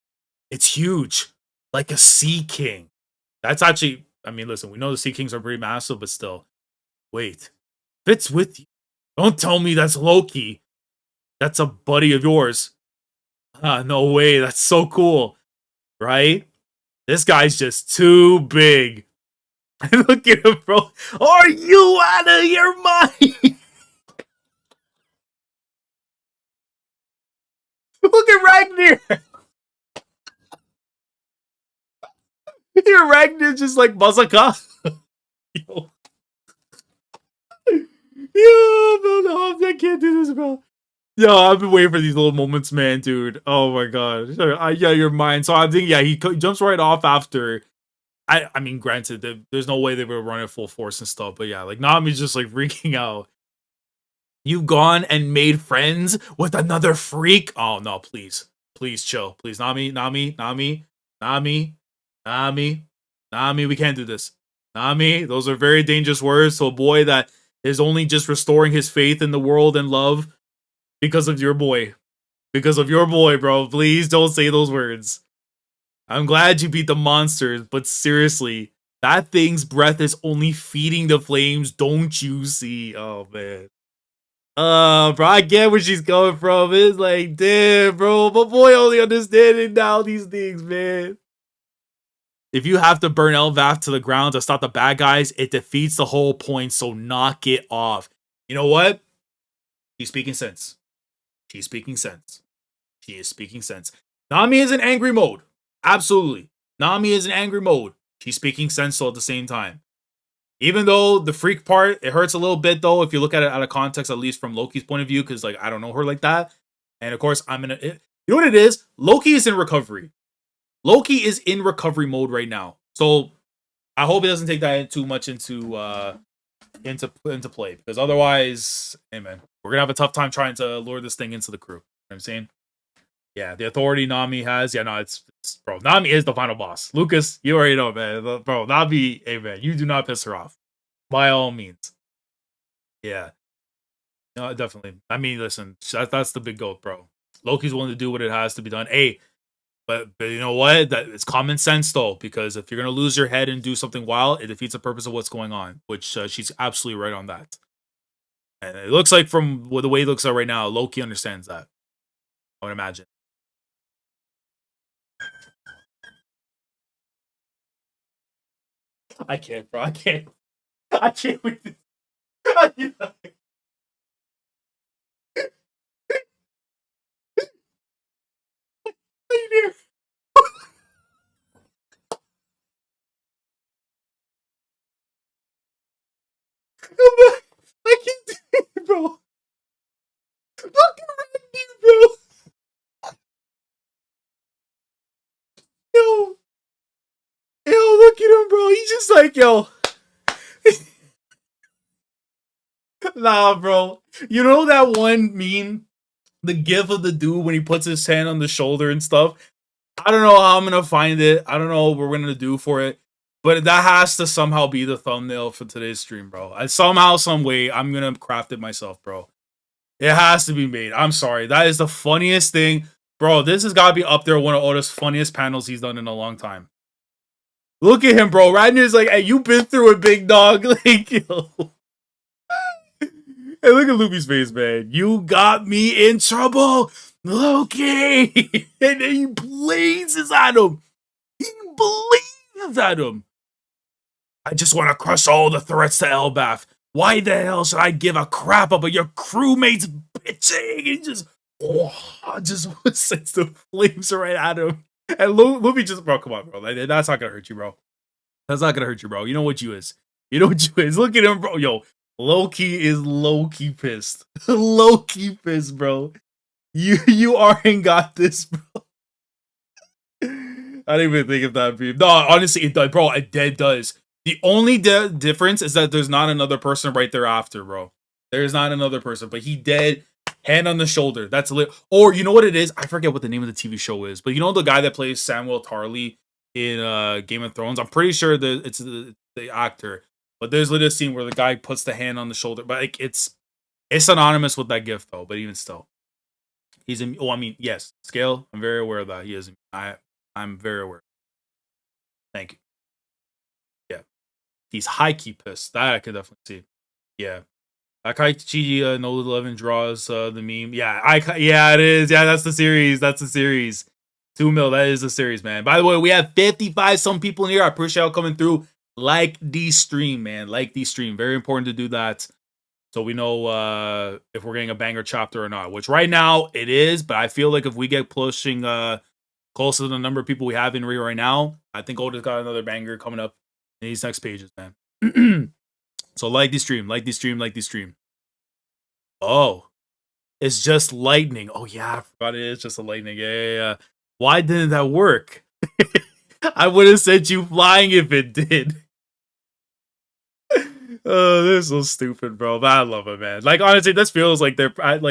It's huge, like a Sea King. That's actually. I mean, listen, we know the Sea Kings are pretty massive, but still. Wait, fits with you. Don't tell me that's Loki. That's a buddy of yours. No way. That's so cool, right? This guy's just too big. Look at him, bro. Are you out of your mind? Look at Ragnar. Your Ragnar just like Mazaka. Yo. Yo, no, I can't do this, bro. Yo, I've been waiting for these little moments, man, dude. Oh my god. Yeah, your mind. So I think, yeah, he jumps right off after. I mean, granted, there's no way they were running full force and stuff, but yeah, like Nami's just like freaking out. You've gone and made friends with another freak? Oh no, please. please chill. Please, Nami, Nami, Nami, Nami, Nami, Nami, we can't do this. Nami, those are very dangerous words to a boy that is only just restoring his faith in the world and love because of your boy. Because of your boy, bro. Please don't say those words. I'm glad you beat the monsters, but seriously, that thing's breath is only feeding the flames. Don't you see? Oh, man. Bro, I get where she's coming from. It's like, damn, bro. My boy only understanding now these things, man. If you have to burn Elvath to the ground to stop the bad guys, it defeats the whole point, so knock it off. You know what? She's speaking sense. She's speaking sense. She is speaking sense. Nami is in angry mode. Absolutely. Nami is in angry mode. She's speaking sense though at the same time. Even though the freak part, it hurts a little bit though, if you look at it out of context, at least from Loki's point of view, because like I don't know her like that. And of course, you know what it is? Loki is in recovery. Loki is in recovery mode right now. So I hope it doesn't take that too much into play. Because otherwise, hey man, we're gonna have a tough time trying to lure this thing into the crew. You know what I'm saying? Yeah, the authority Nami has. Yeah, no, it's bro. Nami is the final boss. Lucas, you already know, man. Bro, Nami, hey man, you do not piss her off. By all means. Yeah. No, definitely. I mean, listen, that's the big goat, bro. Loki's willing to do what it has to be done. Hey, but you know what? That it's common sense though, because if you're gonna lose your head and do something wild, it defeats the purpose of what's going on. Which she's absolutely right on that. And it looks like from the way it looks like right now, Loki understands that. I would imagine. I can't, bro. I can't. I can't with this. I can't. I can't do it, bro. Look around you, bro. Yo. Yo, look at him, bro. He's just like, yo. Nah, bro. You know that one meme? The gif of the dude when he puts his hand on the shoulder and stuff? I don't know how I'm going to find it. I don't know what we're going to do for it. But that has to somehow be the thumbnail for today's stream, bro. Somehow, some way, I'm going to craft it myself, bro. It has to be made. I'm sorry. That is the funniest thing. Bro, this has got to be up there one of Oda's funniest panels he's done in a long time. Look at him, bro. Radner's like, hey, you been through it, big dog. Like, yo. Hey, look at Luffy's face, man. You got me in trouble, Loki. And then he blazes at him. He blazes at him. I just want to crush all the threats to Elbaf. Why the hell should I give a crap about your crewmates bitching? He just sends the flames right at him. And Luffy just, bro, come on, bro. That's not going to hurt you, bro. That's not going to hurt you, bro. You know what you is. You know what you is. Look at him, bro. Yo, Loki is low-key pissed. Low-key pissed, bro. You aren't got this, bro. I didn't even think of that beam. No, honestly, it does, bro. It dead does. The only difference is that there's not another person right there after, bro. There's not another person, but he dead, hand on the shoulder. That's lit. Or you know what it is? I forget what the name of the TV show is, but you know the guy that plays Samuel Tarly in Game of Thrones? I'm pretty sure that it's the actor. But there's literally a scene where the guy puts the hand on the shoulder. But like it's synonymous with that gift though. But even still, he's in. Oh, I mean, yes, scale. I'm very aware of that. He is. I'm very aware. Thank you. Yeah, he's high key pissed. That I could definitely see. Yeah, Akaichi No 11 draws the meme. Yeah, yeah, it is. Yeah, that's the series. That's the series. 2 mil. That is the series, man. By the way, we have 55 some people in here. I appreciate y'all coming through. Like the stream, man. Like the stream. Very important to do that. So we know if we're getting a banger chapter or not. Which right now it is. But I feel like if we get pushing closer to the number of people we have in right now, I think Oda's got another banger coming up in these next pages, man. So like the stream. Like the stream. Like the stream. Oh. It's just lightning. Oh yeah, I forgot it is just a lightning. Yeah. Why didn't that work? I would have sent you flying if it did. Oh, this is so stupid, bro. But I love it, man. Like honestly, this feels like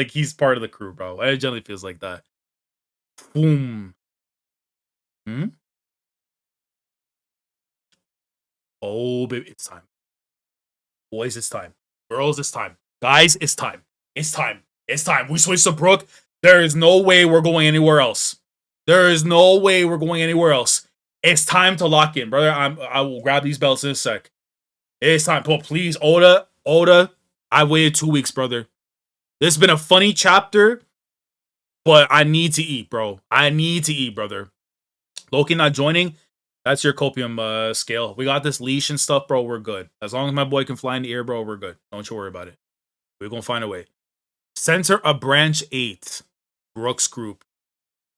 he's part of the crew, bro. It generally feels like that. Boom. Hmm? Oh, baby, it's time. Boys, it's time. Girls, it's time. Guys, it's time. It's time. It's time. We switched to Brook. There is no way we're going anywhere else. There is no way we're going anywhere else. It's time to lock in, brother. I will grab these belts in a sec. It's time. But please, Oda, I waited 2 weeks, brother. This has been a funny chapter, but I need to eat, bro. I need to eat, brother. Loki not joining. That's your copium scale. We got this leash and stuff, bro. We're good. As long as my boy can fly in the air, bro, we're good. Don't you worry about it. We're going to find a way. Center a branch 8. Brooks group.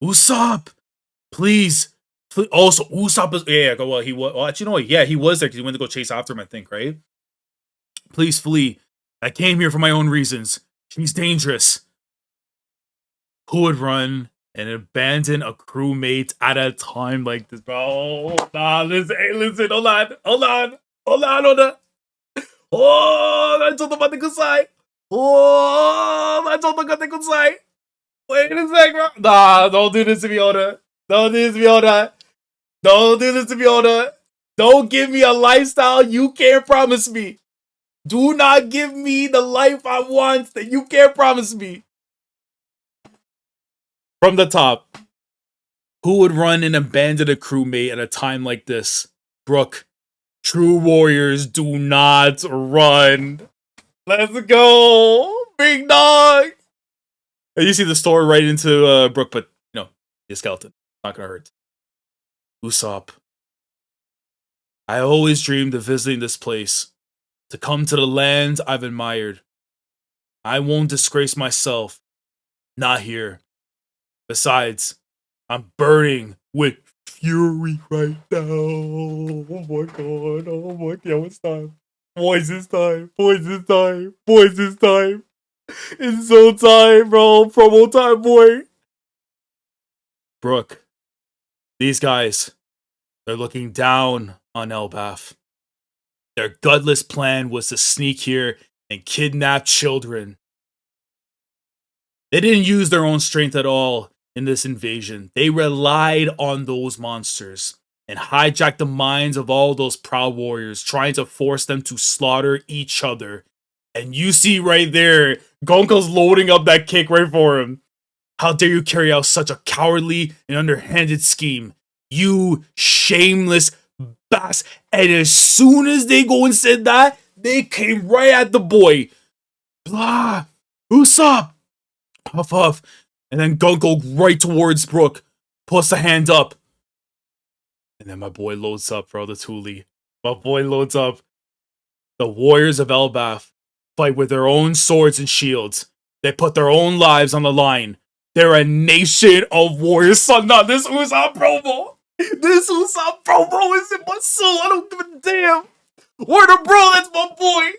Usopp! Please. Also, Usopp is... Yeah, well, he was... Well, actually, you know what? Yeah, he was there because he went to go chase after him, I think, right? Please flee. I came here for my own reasons. She's dangerous. Who would run and abandon a crewmate at a time like this, bro? Nah, listen, hey, listen, hold on. Oh, that's all about the good side. Oh, that's all about the good side. Wait a sec, bro. Nah, don't do this to me, Oda. Don't do this to me, Oda. Don't do this to me, Oda. Don't give me a lifestyle you can't promise me. Do not give me the life I want that you can't promise me. From the top, who would run and abandon a crewmate at a time like this? Brook. True warriors do not run. Let's go, big dog. And you see the story right into Brook, but no, he's a skeleton. Not gonna hurt. Usopp. I always dreamed of visiting this place, to come to the land I've admired. I won't disgrace myself. Not here. Besides, I'm burning with fury right now. Oh my god. Oh my god. It's time. Boys, it's time. Boys, it's time. Boys, it's time. It's so time, bro. Promo time, boy. Brook. These guys, they're looking down on Elbaf. Their gutless plan was to sneak here and kidnap children. They didn't use their own strength at all in this invasion. They relied on those monsters and hijacked the minds of all those proud warriors, trying to force them to slaughter each other. And you see right there, Gonko's loading up that kick right for him. How dare you carry out such a cowardly and underhanded scheme? You shameless bastard. And as soon as they go and said that, they came right at the boy. Blah. Usopp. Huff, huff. And then Gonko right towards Brook. Puts the hand up. And then my boy loads up, bro, the Thule. My boy loads up. The warriors of Elbaf fight with their own swords and shields. They put their own lives on the line. They're a nation of warriors. Son, not this Usopp promo. This Usopp promo is in my soul. I don't give a damn. Word of bro, that's my boy.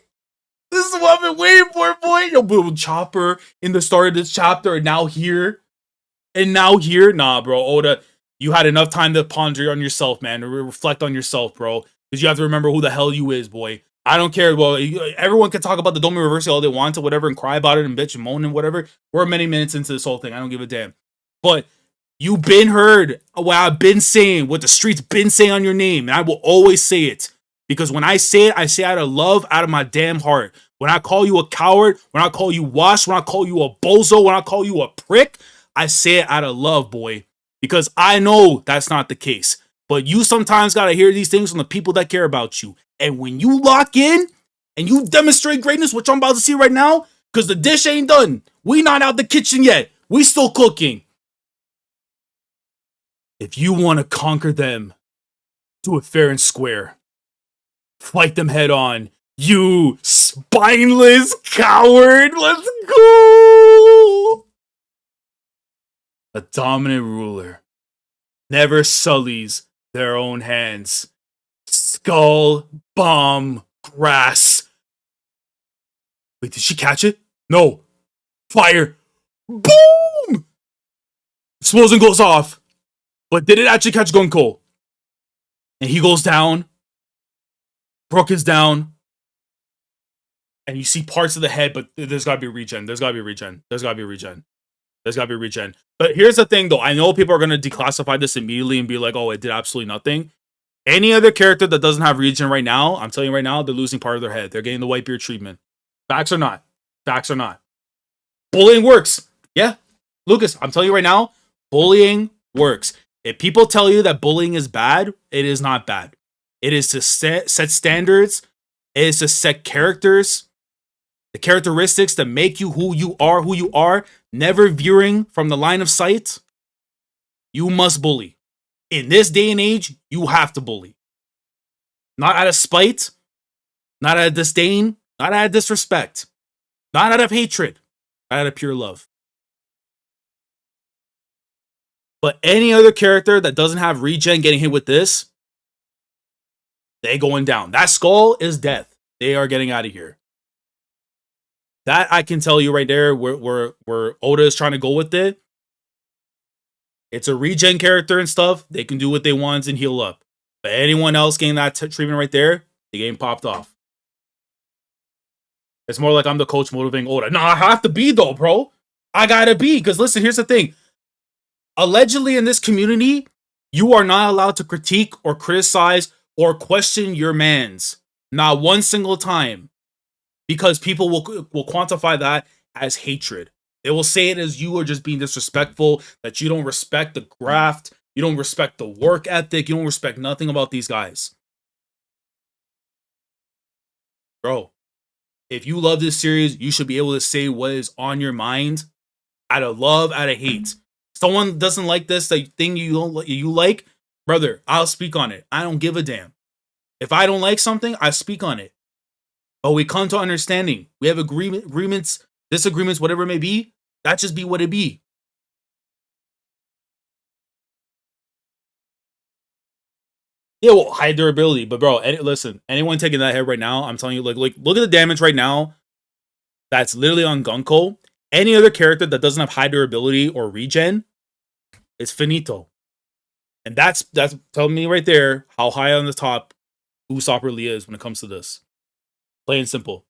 This is what I've been waiting for, boy. Yo, little Chopper in the start of this chapter, and now here. Nah, bro. Oda, you had enough time to ponder on yourself, man. To reflect on yourself, bro. Because you have to remember who the hell you is, boy. I don't care. Well, everyone can talk about the Domi Reversal all they want to, whatever, and cry about it and bitch and moan and whatever. We're many minutes into this whole thing. I don't give a damn. But you've been heard what I've been saying, what the streets been saying on your name, and I will always say it. Because when I say it out of love, out of my damn heart. When I call you a coward, when I call you washed, when I call you a bozo, when I call you a prick, I say it out of love, boy. Because I know that's not the case. But you sometimes gotta hear these things from the people that care about you. And when you lock in and you demonstrate greatness, which I'm about to see right now, because the dish ain't done. We not out the kitchen yet. We still cooking. If you want to conquer them, do it fair and square. Fight them head on. You spineless coward. Let's go. A dominant ruler never sullies their own hands. Skull bomb grass. Wait, did she catch it? No. Fire. Boom! Explosion goes off. But did it actually catch Gonko? And he goes down. Brook is down. And you see parts of the head, but there's gotta be a regen. There's gotta be a regen. There's gotta be regen. But here's the thing, though. I know people are gonna declassify this immediately and be like, "Oh, it did absolutely nothing." Any other character that doesn't have regen right now, I'm telling you right now, they're losing part of their head. They're getting the Whitebeard treatment. Facts or not? Facts or not? Bullying works. Yeah, Lucas, I'm telling you right now, bullying works. If people tell you that bullying is bad, it is not bad. It is to set standards. It is to set characters, the characteristics that make you who you are, never veering from the line of sight. You must bully. In this day and age, you have to bully. Not out of spite, not out of disdain, not out of disrespect, not out of hatred, out of pure love. But any other character that doesn't have regen getting hit with this, they going down. That skull is death. They are getting out of here. That I can tell you right there where Oda is trying to go with it. It's a regen character and stuff. They can do what they want and heal up. But anyone else getting that treatment right there, the game popped off. It's more like I'm the coach motivating Oda. No, I have to be though, bro. I gotta be. Because listen, here's the thing. Allegedly in this community, you are not allowed to critique or criticize or question your mans. Not one single time. Because people will quantify that as hatred. They will say it as you are just being disrespectful, that you don't respect the graft, you don't respect the work ethic, you don't respect nothing about these guys. Bro, if you love this series, you should be able to say what is on your mind out of love, out of hate. Someone doesn't like this thing you like, brother, I'll speak on it. I don't give a damn. If I don't like something, I speak on it. But we come to understanding. We have agreements, disagreements, whatever it may be. That just be what it be. Yeah, well, high durability. But bro, listen, anyone taking that hit right now, I'm telling you, like, look at the damage right now. That's literally on Gunko. Any other character that doesn't have high durability or regen, it's finito. And that's telling me right there how high on the top Usopp really is when it comes to this. Plain and simple.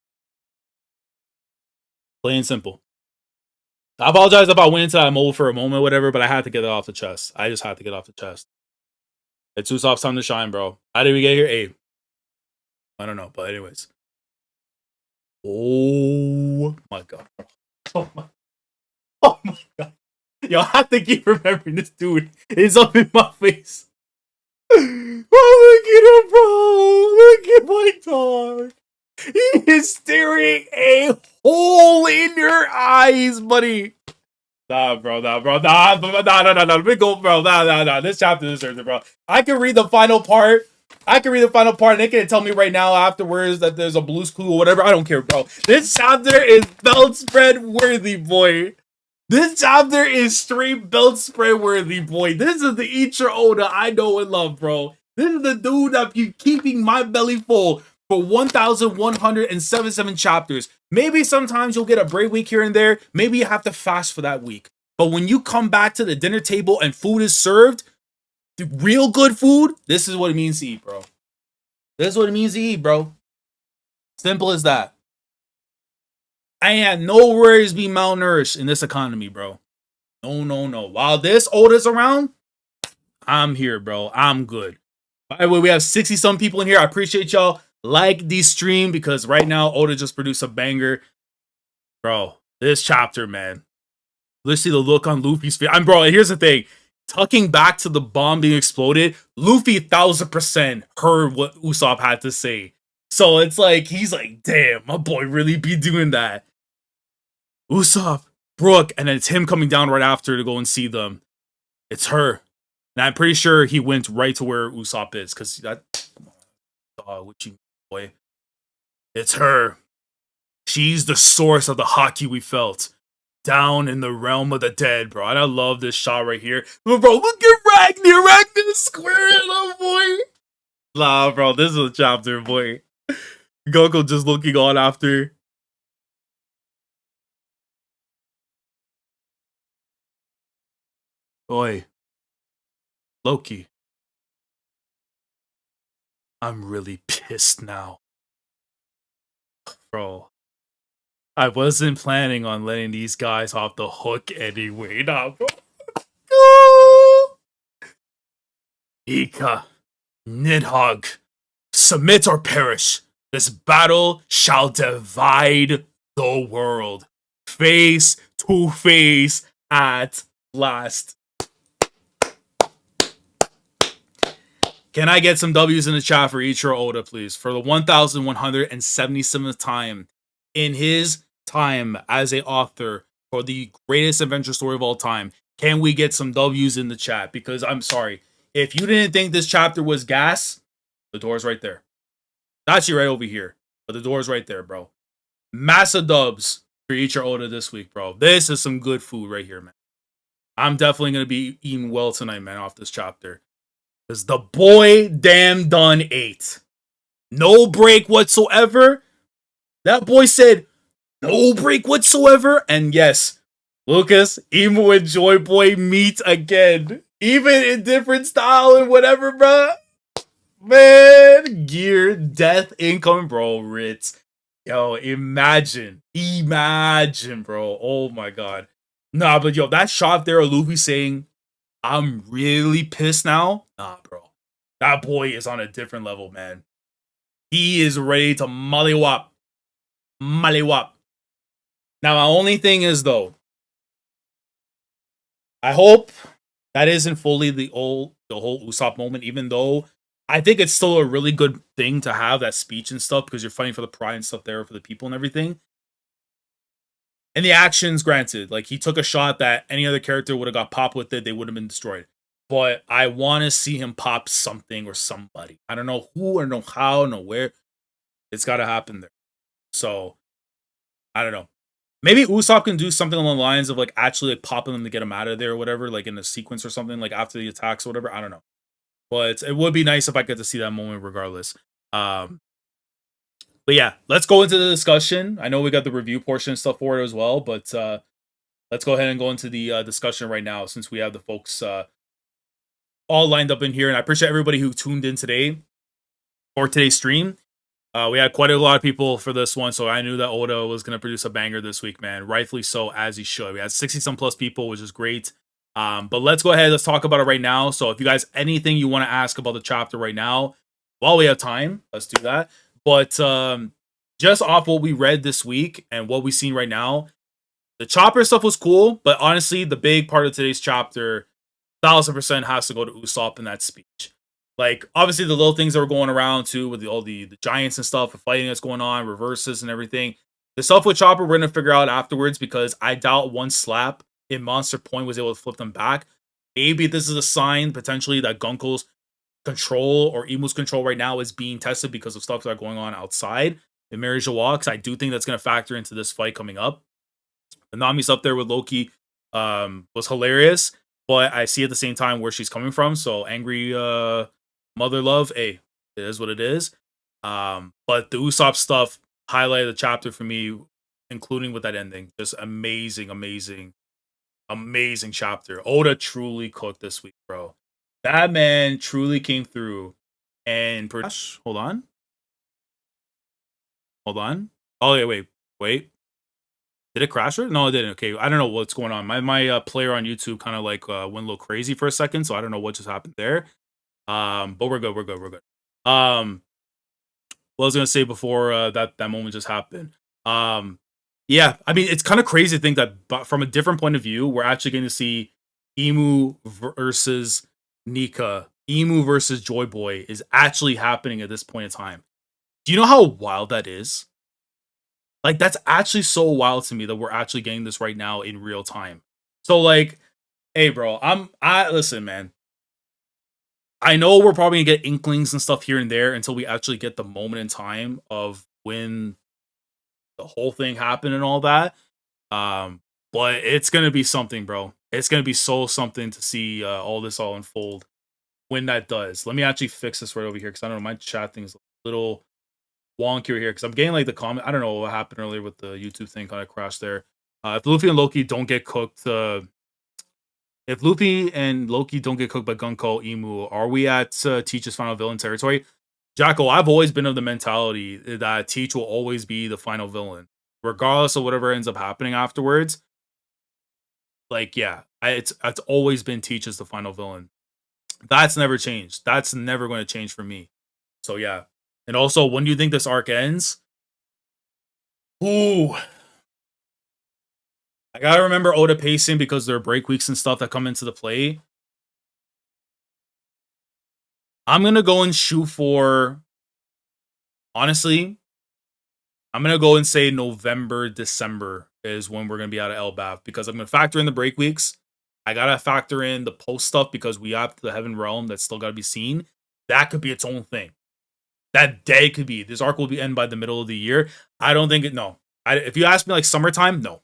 Plain and simple. I apologize if I went into that mode for a moment, whatever, but I had to get it off the chest. I just had to get it off the chest. It's Usopp's time to shine, bro. How did we get here? Hey, I don't know, but anyways. Oh my god. Oh my god. Yo, I have to keep remembering this dude is up in my face. Oh, look at him, bro. Look at my dog. He is staring a hole in your eyes, buddy. Nah, bro. Nah. Let me go, bro. Nah. This chapter deserves it, bro. I can read the final part. And they can tell me right now afterwards that there's a Blue's Clue or whatever. I don't care, bro. This chapter is belt spread worthy, boy. This chapter is straight belt spread worthy, boy. This is the Eiichiro Oda I know and love, bro. This is the dude that keep keeping my belly full for 1,177 chapters. Maybe sometimes you'll get a break week here and there. Maybe you have to fast for that week. But when you come back to the dinner table and food is served, the real good food, this is what it means to eat, bro. This is what it means to eat, bro. Simple as that. I ain't had no worries being malnourished in this economy, bro. No. While this Oda's around, I'm here, bro. I'm good. By the way, we have 60-some people in here. I appreciate y'all. Like the stream because right now Oda just produced a banger. Bro, this chapter, man. Let's see the look on Luffy's face. Bro, here's the thing. Tucking back to the bomb being exploded, Luffy 1,000% heard what Usopp had to say. So it's like, he's like, damn, my boy really be doing that. Usopp, Brook, and then it's him coming down right after to go and see them. It's her. And I'm pretty sure he went right to where Usopp is, because that... what you boy. It's her. She's the source of the haki we felt. Down in the realm of the dead, bro. And I love this shot right here. Bro, look at Ragnar. Ragnar squaring up, boy. Nah, bro. This is a chapter, boy. Goku just looking on after. Oi. Loki. I'm really pissed now. Bro. I wasn't planning on letting these guys off the hook anyway. Nah, bro. Ika, Nidhogg, submit or perish. This battle shall divide the world. Face to face at last. Can I get some W's in the chat for Eiichiro Oda, please? For the 1,177th time in his time as a author for the greatest adventure story of all time, can we get some W's in the chat? Because I'm sorry, if you didn't think this chapter was gas, the door's right there. It's actually right over here, but the door's right there, bro. Massive dubs for Eiichiro Oda this week, bro. This is some good food right here, man. I'm definitely going to be eating well tonight, man, off this chapter. Because the boy damn done ate. No break whatsoever. That boy said, no break whatsoever. And yes, Lucas, Emu and Joy Boy meet again. Even in different style and whatever, bro. Man, gear, death, incoming, bro, Ritz. Yo, imagine, bro. Oh my god. Nah, but yo, that shot there of Luffy saying, I'm really pissed now. Nah, bro. That boy is on a different level, man. He is ready to mollywop. Mollywop. Now, my only thing is, though, I hope that isn't fully the whole Usopp moment, even though I think it's still a really good thing to have that speech and stuff because you're fighting for the pride and stuff there for the people and everything. And the actions, granted, like he took a shot that any other character would have got popped with it, they would have been destroyed. But I want to see him pop something or somebody. I don't know who or know how, no where. It's got to happen there. So, I don't know. Maybe Usopp can do something along the lines of like actually like popping them to get him out of there or whatever, like in a sequence or something, like after the attacks or whatever. I don't know. But it would be nice if I get to see that moment regardless. But yeah, let's go into the discussion. I know we got the review portion and stuff for it as well, but let's go ahead and go into the discussion right now since we have the folks all lined up in here. And I appreciate everybody who tuned in today for today's stream. We had quite a lot of people for this one, so I knew that Oda was going to produce a banger this week, man. Rightfully so, as he should. We had 60-some plus people, which is great. But let's go ahead. Let's talk about it right now. So if you guys anything you want to ask about the chapter right now, while we have time, let's do that. But just off what we read this week and what we've seen right now, the chopper stuff was cool. But honestly, the big part of today's chapter, 1,000% has to go to Usopp in that speech. Like, obviously, the little things that were going around, too, with all the giants and stuff, the fighting that's going on, reverses and everything. The stuff with Chopper, we're going to figure out afterwards because I doubt one slap in Monster Point was able to flip them back. Maybe this is a sign, potentially, that Gunko's control or Emu's control right now is being tested because of stuff that are going on outside in Mary Joie, because I do think that's going to factor into this fight coming up. The Nami's up there with Loki was hilarious, but I see at the same time where she's coming from. So angry mother love, hey, it is what it is. But the Usopp stuff highlighted the chapter for me, including with that ending. Just amazing chapter. Oda truly cooked this week, bro. That man truly came through. And hold on. Oh yeah, wait. Did it crash her? No, it didn't. Okay, I don't know what's going on. My player on YouTube kind of like went a little crazy for a second, so I don't know what just happened there. But we're good. What I was gonna say before that moment just happened. Yeah, I mean it's kind of crazy to think that from a different point of view, we're actually going to see Emu versus Nika, Emu versus Joy Boy is actually happening at this point in time. Do you know how wild that is? Like, that's actually so wild to me that we're actually getting this right now in real time. So, like, hey, bro, listen, man. I know we're probably gonna get inklings and stuff here and there until we actually get the moment in time of when the whole thing happened and all that. But it's gonna be something, bro. It's gonna be so something to see all this all unfold when that does. Let me actually fix this right over here because I don't know, my chat thing is a little wonky here because I'm getting like the comment. I don't know what happened earlier with the YouTube thing, kind of crashed there. If Luffy and Loki don't get cooked, if Luffy and Loki don't get cooked by Gunko Emu, are we at Teach's final villain territory? Jacko, I've always been of the mentality that Teach will always be the final villain. regardless of whatever ends up happening afterwards. Like, yeah, it's always been Teach as the final villain. That's never changed. That's never going to change for me. So yeah. And also, when do you think this arc ends? Ooh. I gotta remember Oda pacing because there are break weeks and stuff that come into the play. I'm gonna go and shoot for, honestly, I'm gonna go and say November, December is when we're gonna be out of Elbaf, because I'm gonna factor in the break weeks. I gotta factor in the post stuff because we have the Heaven Realm that's still gotta be seen. That could be its own thing. That day could be. This arc will be end by the middle of the year. I don't think it. No, if you ask me like summertime, no,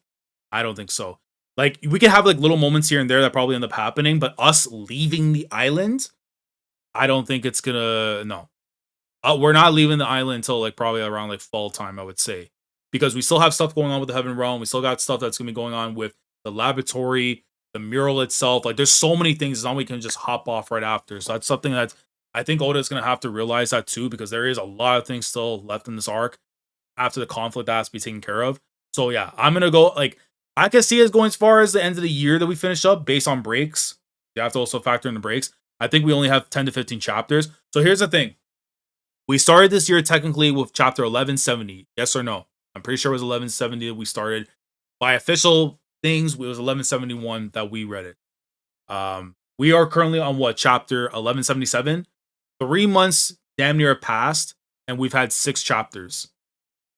I don't think so. Like we can have like little moments here and there that probably end up happening, but us leaving the island, I don't think it's gonna. No, we're not leaving the island until like probably around like fall time, I would say, because we still have stuff going on with the Heaven Realm. We still got stuff that's gonna be going on with the laboratory, the mural itself. Like there's so many things now we can just hop off right after. So that's something that I think Oda is gonna have to realize that too, because there is a lot of things still left in this arc after the conflict that has to be taken care of. So yeah, I'm gonna go like I can see us going as far as the end of the year that we finish up based on breaks. You have to also factor in the breaks. I think we only have 10 to 15 chapters. So here's the thing. We started this year technically with chapter 1170. Yes or no? I'm pretty sure it was 1170 that we started. By official things, it was 1171 that we read it. We are currently on what? Chapter 1177? 3 months damn near passed, and we've had 6 chapters.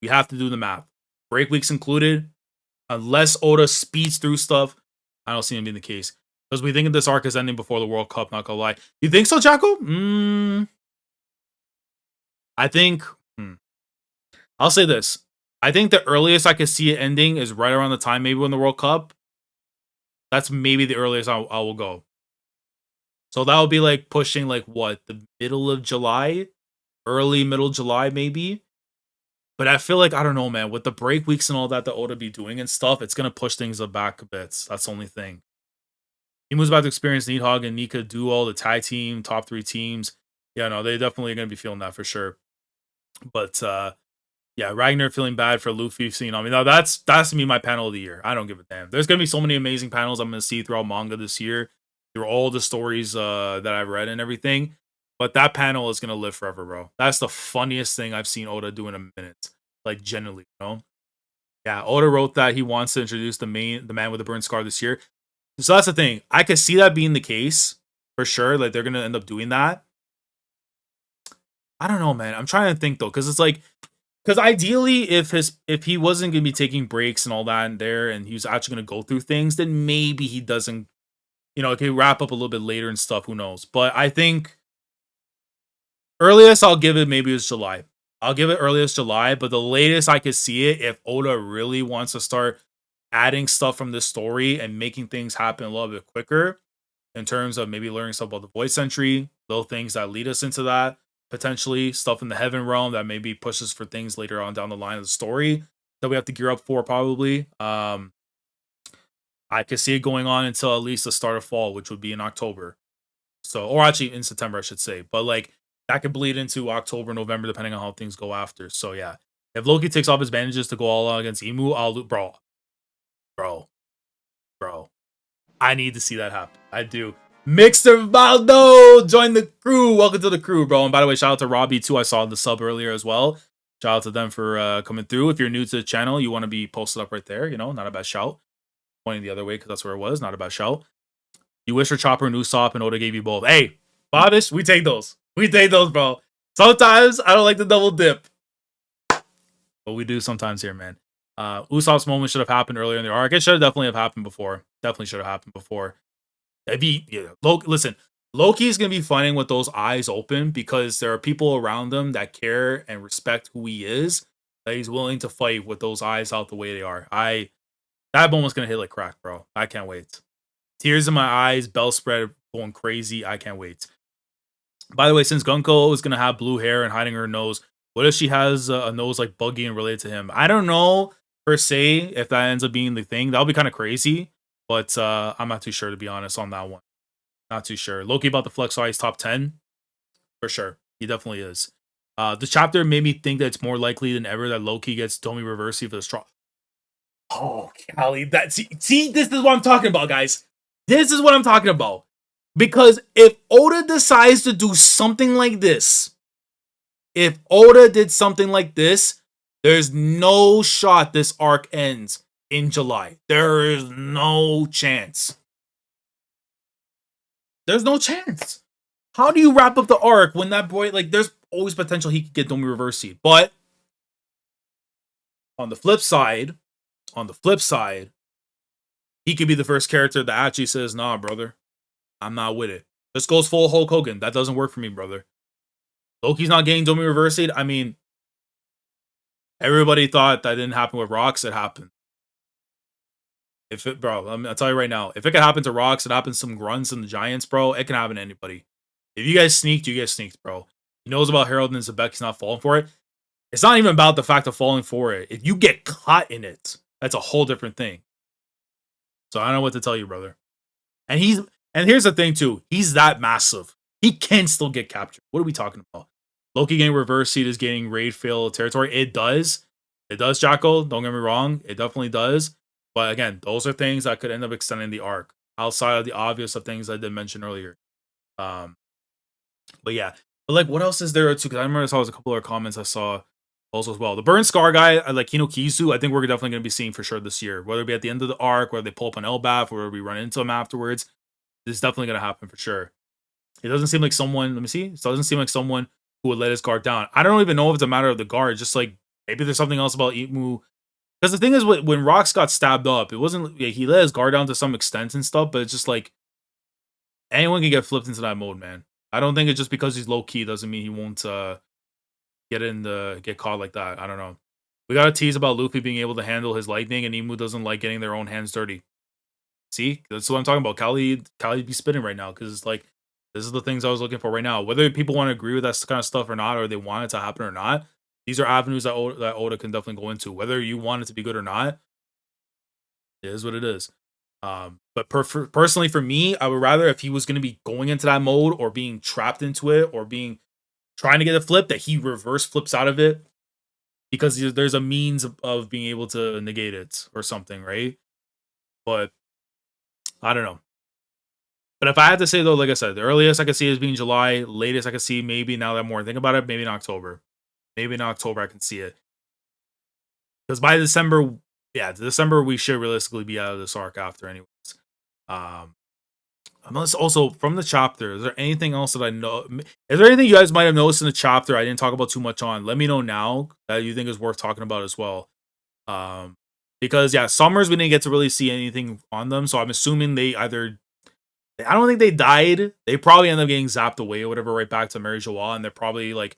We have to do the math. Break weeks included. Unless Oda speeds through stuff, I don't see it being the case. Because we think this arc is ending before the World Cup, not gonna lie. You think so, Jacko? I think, I'll say this. I think the earliest I could see it ending is right around the time maybe when the World Cup. That's maybe the earliest I will go. So that would be like pushing like what? The middle of July? Early, middle July maybe? But I feel like, I don't know, man. With the break weeks and all that Oda be doing and stuff, it's going to push things back a bit. That's the only thing. Imu's about to experience Needhog and Nika duo, the tag team, top 3 teams. Yeah, no, they definitely are going to be feeling that for sure. But yeah, Ragnar feeling bad for Luffy. You know, I mean, now that's to me my panel of the year. I don't give a damn. There's going to be so many amazing panels I'm going to see throughout manga this year, through all the stories that I've read and everything. But that panel is going to live forever, bro. That's the funniest thing I've seen Oda do in a minute. Like, genuinely, you know? Yeah, Oda wrote that he wants to introduce the man with the burn scar this year. So that's the thing. I could see that being the case for sure. Like, they're going to end up doing that. I don't know, man. I'm trying to think, though, because it's like, because ideally, if he wasn't going to be taking breaks and all that in there, and he was actually going to go through things, then maybe he doesn't, you know, it could wrap up a little bit later and stuff. Who knows? But I think earliest I'll give it maybe is July. I'll give it earliest July, but the latest I could see it if Oda really wants to start adding stuff from this story and making things happen a little bit quicker in terms of maybe learning stuff about the Void Sentry, little things that lead us into that, potentially stuff in the Heaven Realm that maybe pushes for things later on down the line of the story that we have to gear up for probably. I could see it going on until at least the start of fall, which would be in October. So, or actually in September, I should say. But like, that could bleed into October, November, depending on how things go after. So yeah, if Loki takes off his bandages to go all out against Imu, I'll do, bro. I need to see that happen. I do. Mixer Valdo, join the crew. Welcome to the crew, bro. And by the way, shout out to Robbie too. I saw the sub earlier as well. Shout out to them for coming through. If you're new to the channel, you want to be posted up right there. You know, not a bad shout. Pointing the other way because that's where it was. Not a bad shout. You wish for Chopper and Usopp, and Oda gave you both. Hey, Bobbish, we take those. We take those, bro. Sometimes I don't like the double dip, but we do sometimes here, man. Usopp's moment should have happened earlier in the arc. It should have definitely have happened before. Definitely should have happened before. Listen, Loki's gonna be fighting with those eyes open because there are people around him that care and respect who he is. That he's willing to fight with those eyes out the way they are. That moment's gonna hit like crack, bro. I can't wait. Tears in my eyes, bell spread, going crazy. I can't wait. By the way, since Gunko is gonna have blue hair and hiding her nose, what if she has a nose like Buggy and related to him? I don't know per se if that ends up being the thing. That would be kind of crazy, but I'm not too sure to be honest on that one. Not too sure. Loki about to flex Ice top 10 for sure. He definitely is. The chapter made me think that it's more likely than ever that Loki gets Tomi Reversi for the straw. Oh, Callie, see, this is what I'm talking about, guys. This is what I'm talking about. Because if Oda decides to do something like this, if Oda did something like this, there's no shot this arc ends in July. There is no chance. There's no chance. How do you wrap up the arc when that boy, like, there's always potential he could get Domi Reversi. But on the flip side, he could be the first character that actually says, nah, brother, I'm not with it. This goes full Hulk Hogan. That doesn't work for me, brother. Loki's not getting Domi Reversi'd. I mean, everybody thought that didn't happen with Rocks. It happened. If it, bro, I'll tell you right now, if it can happen to Rocks, it happens to some grunts and the Giants, bro. It can happen to anybody. If you guys sneaked, you get sneaked, bro. He knows about Harold and Zebek. He's not falling for it. It's not even about the fact of falling for it. If you get caught in it, that's a whole different thing. So I don't know what to tell you, brother. And here's the thing too. He's that massive. He can still get captured. What are we talking about? Loki getting reverse seed is getting raid fail territory. It does. It does, Jacko. Don't get me wrong. It definitely does. But again, those are things that could end up extending the arc outside of the obvious of things I did mention earlier. But yeah. But like, what else is there too? Because I remember I saw a couple of comments I saw also as well. The Burn Scar guy, like Kino Kizu, I think we're definitely going to be seeing for sure this year. Whether it be at the end of the arc, whether they pull up an Elbaf, or we run into him afterwards, this is definitely going to happen for sure. It doesn't seem like someone, let me see. It doesn't seem like someone who would let his guard down. I don't even know if it's a matter of the guard. Just like maybe there's something else about Imu. Because the thing is, when Rocks got stabbed up, it wasn't, he let his guard down to some extent and stuff, but it's just like anyone can get flipped into that mode, man. I don't think it's just because he's low key doesn't mean he won't get caught like that. I don't know. We got a tease about Luffy being able to handle his lightning, and Imu doesn't like getting their own hands dirty. See, that's what I'm talking about. Kali be spinning right now because it's like this is the things I was looking for right now. Whether people want to agree with that kind of stuff or not, or they want it to happen or not, these are avenues that Oda can definitely go into. Whether you want it to be good or not, it is what it is. But personally, for me, I would rather if he was going to be going into that mode or being trapped into it or trying to get a flip, that he reverse flips out of it because there's a means of being able to negate it or something, right? But I don't know. But if I had to say though, like I said, the earliest I could see is being July. Latest I could see maybe, now that I'm more thinking about it, maybe in October. Maybe in October I can see it. Because by December, December we should realistically be out of this arc after anyways. Unless also from the chapter, is there anything else that I know? Is there anything you guys might have noticed in the chapter I didn't talk about too much on? Let me know now that you think is worth talking about as well. Because yeah, Summers we didn't get to really see anything on them, so I'm assuming they either, I don't think they died. They probably end up getting zapped away or whatever, right back to Mary Joie, and they're probably like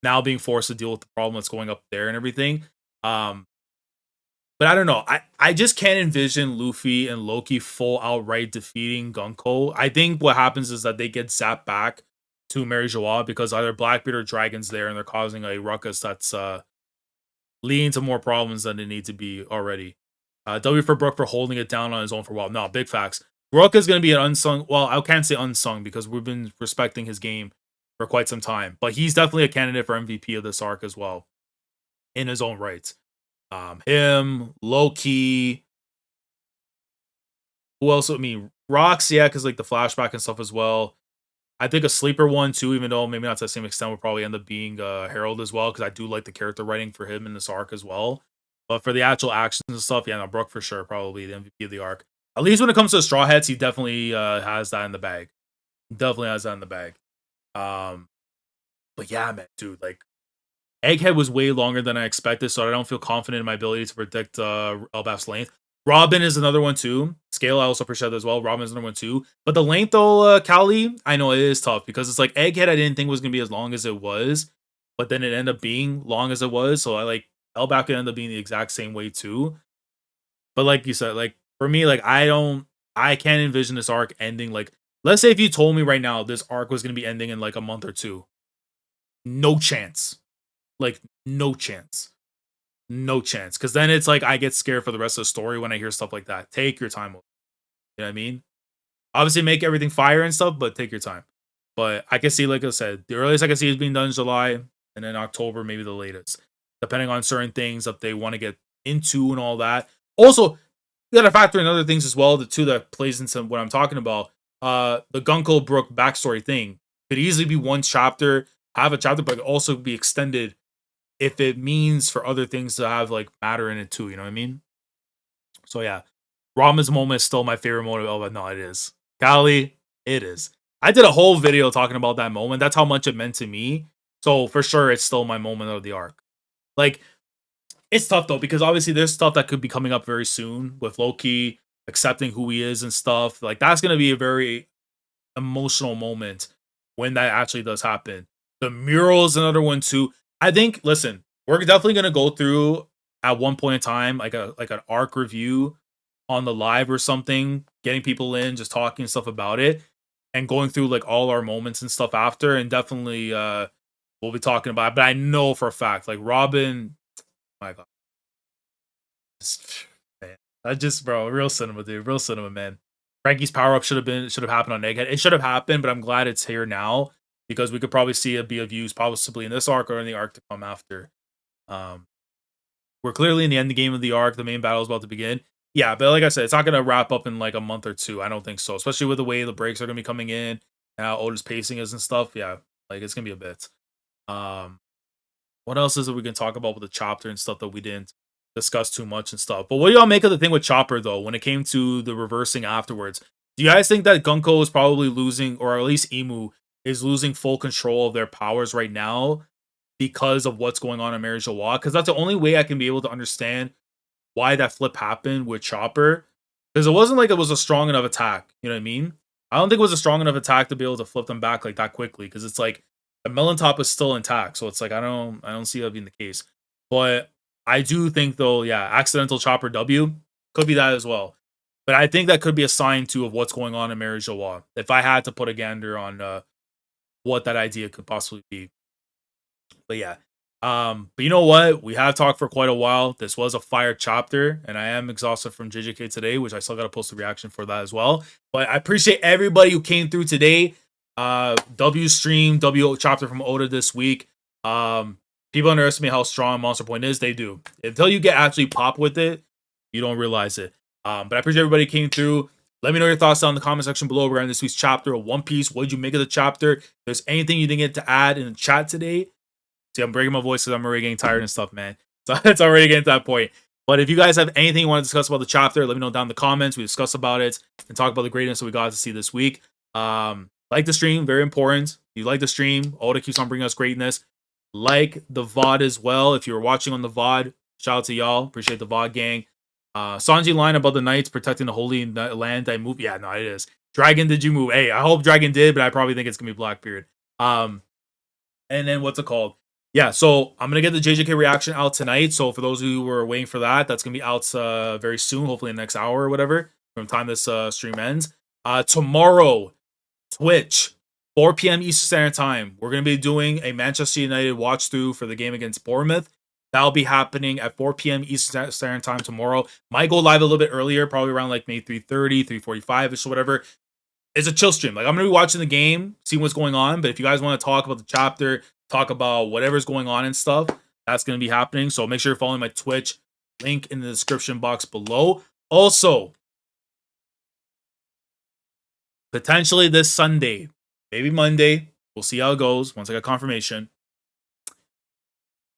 now being forced to deal with the problem that's going up there and everything. But I don't know. I just can't envision Luffy and Loki full outright defeating Gunko. I think what happens is that they get zapped back to Mary Joie because either Blackbeard or Dragon's there and they're causing a ruckus that's leading to more problems than they need to be already. W for Brook for holding it down on his own for a while. No, big facts. Brook is going to be an unsung, well, I can't say unsung because we've been respecting his game for quite some time. But he's definitely a candidate for MVP of this arc as well in his own right. Him, Loki. Who else? I mean, Rocks, yeah, because like the flashback and stuff as well. I think a sleeper one too, even though maybe not to the same extent, will probably end up being Harold as well, because I do like the character writing for him in this arc as well. But for the actual actions and stuff, yeah, no, Brook for sure, probably the MVP of the arc. At least when it comes to the Straw Hats, he definitely has that in the bag. Definitely has that in the bag. But yeah, man, dude, like Egghead was way longer than I expected, so I don't feel confident in my ability to predict Elbaf's length. Robin is another one too. Scale, I also appreciate that as well. Robin is another one too. But the length though, Kali, I know it is tough because it's like Egghead I didn't think was going to be as long as it was, but then it ended up being long as it was. So I like Elbaf could end up being the exact same way too. But like you said, like for me, like I can't envision this arc ending. Like, let's say if you told me right now this arc was going to be ending in like a month or two. No chance. Like, no chance. No chance. Because then it's like I get scared for the rest of the story when I hear stuff like that. Take your time. You know what I mean? Obviously, make everything fire and stuff, but take your time. But I can see, like I said, the earliest I can see is being done in July, and then October, maybe the latest. Depending on certain things that they want to get into and all that. Also, you gotta factor in other things as well. The two that plays into what I'm talking about. The Gunko Brook backstory thing could easily be one chapter, have a chapter, but also be extended if it means for other things to have like matter in it too. You know what I mean? So yeah, Rama's moment is still my favorite moment. Oh, but no, it is. Kali, it is. I did a whole video talking about that moment. That's how much it meant to me. So for sure, it's still my moment of the arc. Like, it's tough though, because obviously there's stuff that could be coming up very soon with Loki accepting who he is and stuff. Like, that's gonna be a very emotional moment when that actually does happen. The mural is another one too. I think, listen, we're definitely gonna go through at one point in time like an arc review on the live or something, getting people in, just talking stuff about it, and going through like all our moments and stuff after, and definitely we'll be talking about it. But I know for a fact, like Robin, my god, man, I just, bro, real cinema, dude, real cinema, man. Frankie's power up should have happened on Egghead. It should have happened, but I'm glad it's here now because we could probably see it be of use possibly in this arc or in the arc to come after. We're clearly in the end game of the arc. The main battle is about to begin. Yeah, but like I said, it's not gonna wrap up in like a month or two. I don't think so, especially with the way the breaks are gonna be coming in and how Oda's pacing is and stuff. Yeah, like it's gonna be a bit. What else is it we can talk about with the chapter and stuff that we didn't discuss too much and stuff? But what do y'all make of the thing with Chopper though? When it came to the reversing afterwards, do you guys think that Gunko is probably losing, or at least Imu is losing full control of their powers right now because of what's going on in Mary Joie? Because that's the only way I can be able to understand why that flip happened with Chopper. Because it wasn't like it was a strong enough attack. You know what I mean? I don't think it was a strong enough attack to be able to flip them back like that quickly. Because it's like the melon top is still intact. So it's like I don't see that being the case. But I do think though, yeah, accidental Chopper W could be that as well. But I think that could be a sign too of what's going on in Mary Joie. If I had to put a gander on what that idea could possibly be. But yeah. But you know what? We have talked for quite a while. This was a fire chapter, and I am exhausted from JJK today, which I still gotta post a reaction for that as well. But I appreciate everybody who came through today. W stream, W chapter from Oda this week. People underestimate how strong Monster Point is. They do. Until you get actually pop with it, you don't realize it. But I appreciate everybody who came through. Let me know your thoughts down in the comment section below regarding this week's chapter of One Piece. What did you make of the chapter? If there's anything you didn't get to add in the chat today, see, I'm breaking my voice because I'm already getting tired and stuff, man. So it's already getting to that point. But if you guys have anything you want to discuss about the chapter, let me know down in the comments. We discuss about it and talk about the greatness that we got to see this week. Like the stream, very important. If you like the stream, Oda keeps on bringing us greatness. Like the VOD as well. If you're watching on the VOD, shout out to y'all. Appreciate the VOD gang. Sanji line about the knights protecting the holy land. I move. Yeah, no, it is. Dragon, did you move? Hey, I hope Dragon did, but I probably think it's gonna be Blackbeard. And then what's it called? Yeah, so I'm gonna get the JJK reaction out tonight. So for those who were waiting for that, that's gonna be out very soon, hopefully in the next hour or whatever, from the time this stream ends. Tomorrow, Twitch, 4 p.m. Eastern Standard Time. We're gonna be doing a Manchester United watch through for the game against Bournemouth. That'll be happening at 4 p.m. Eastern Standard Time tomorrow. Might go live a little bit earlier, probably around like maybe 3:30, 3:45ish or whatever. It's a chill stream. Like, I'm gonna be watching the game, seeing what's going on. But if you guys want to talk about the chapter, talk about whatever's going on and stuff, that's gonna be happening. So make sure you're following my Twitch. Link in the description box below. Also, potentially this Sunday, maybe Monday. We'll see how it goes once I get confirmation.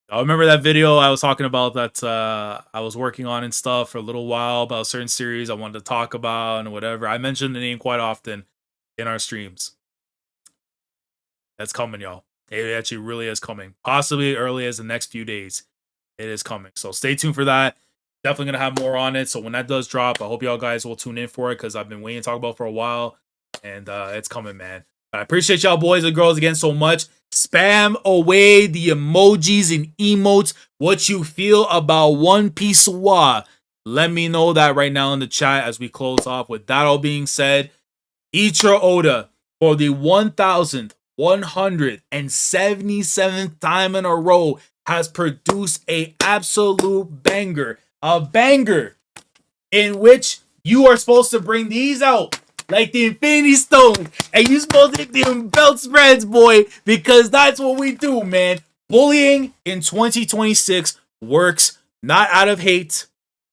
I remember that video I was talking about that I was working on and stuff for a little while about a certain series I wanted to talk about and whatever. I mentioned the name quite often in our streams. That's coming, y'all. It actually really is coming. Possibly early as the next few days. It is coming. So stay tuned for that. Definitely going to have more on it. So when that does drop, I hope y'all guys will tune in for it because I've been waiting to talk about it for a while. And it's coming, man. But I appreciate y'all boys and girls again so much. Spam away the emojis and emotes. What you feel about One Piece Wa. Let me know that right now in the chat as we close off. With that all being said, Eiichiro Oda for the 1,177th time in a row has produced a absolute banger. A banger in which you are supposed to bring these out like the Infinity Stone, and you supposed to hit them belt spreads, boy, because that's what we do, man. Bullying in 2026 works not out of hate,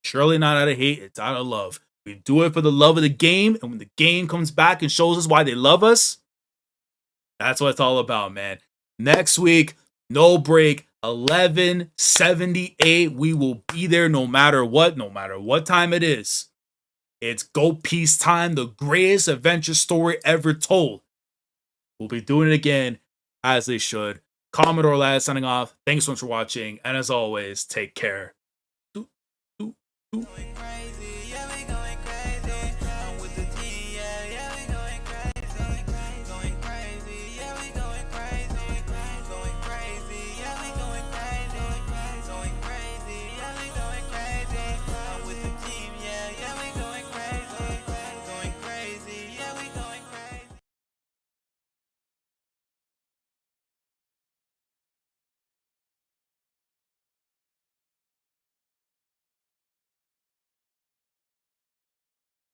Surely not out of hate, it's out of love. We do it for the love of the game, and when the game comes back and shows us why they love us, that's what it's all about, man. Next week, no break, 11:78. We will be there no matter what time it is. It's Go Peace time, the greatest adventure story ever told. We'll be doing it again, as they should. Commodore Lad signing off. Thanks so much for watching, and as always, take care.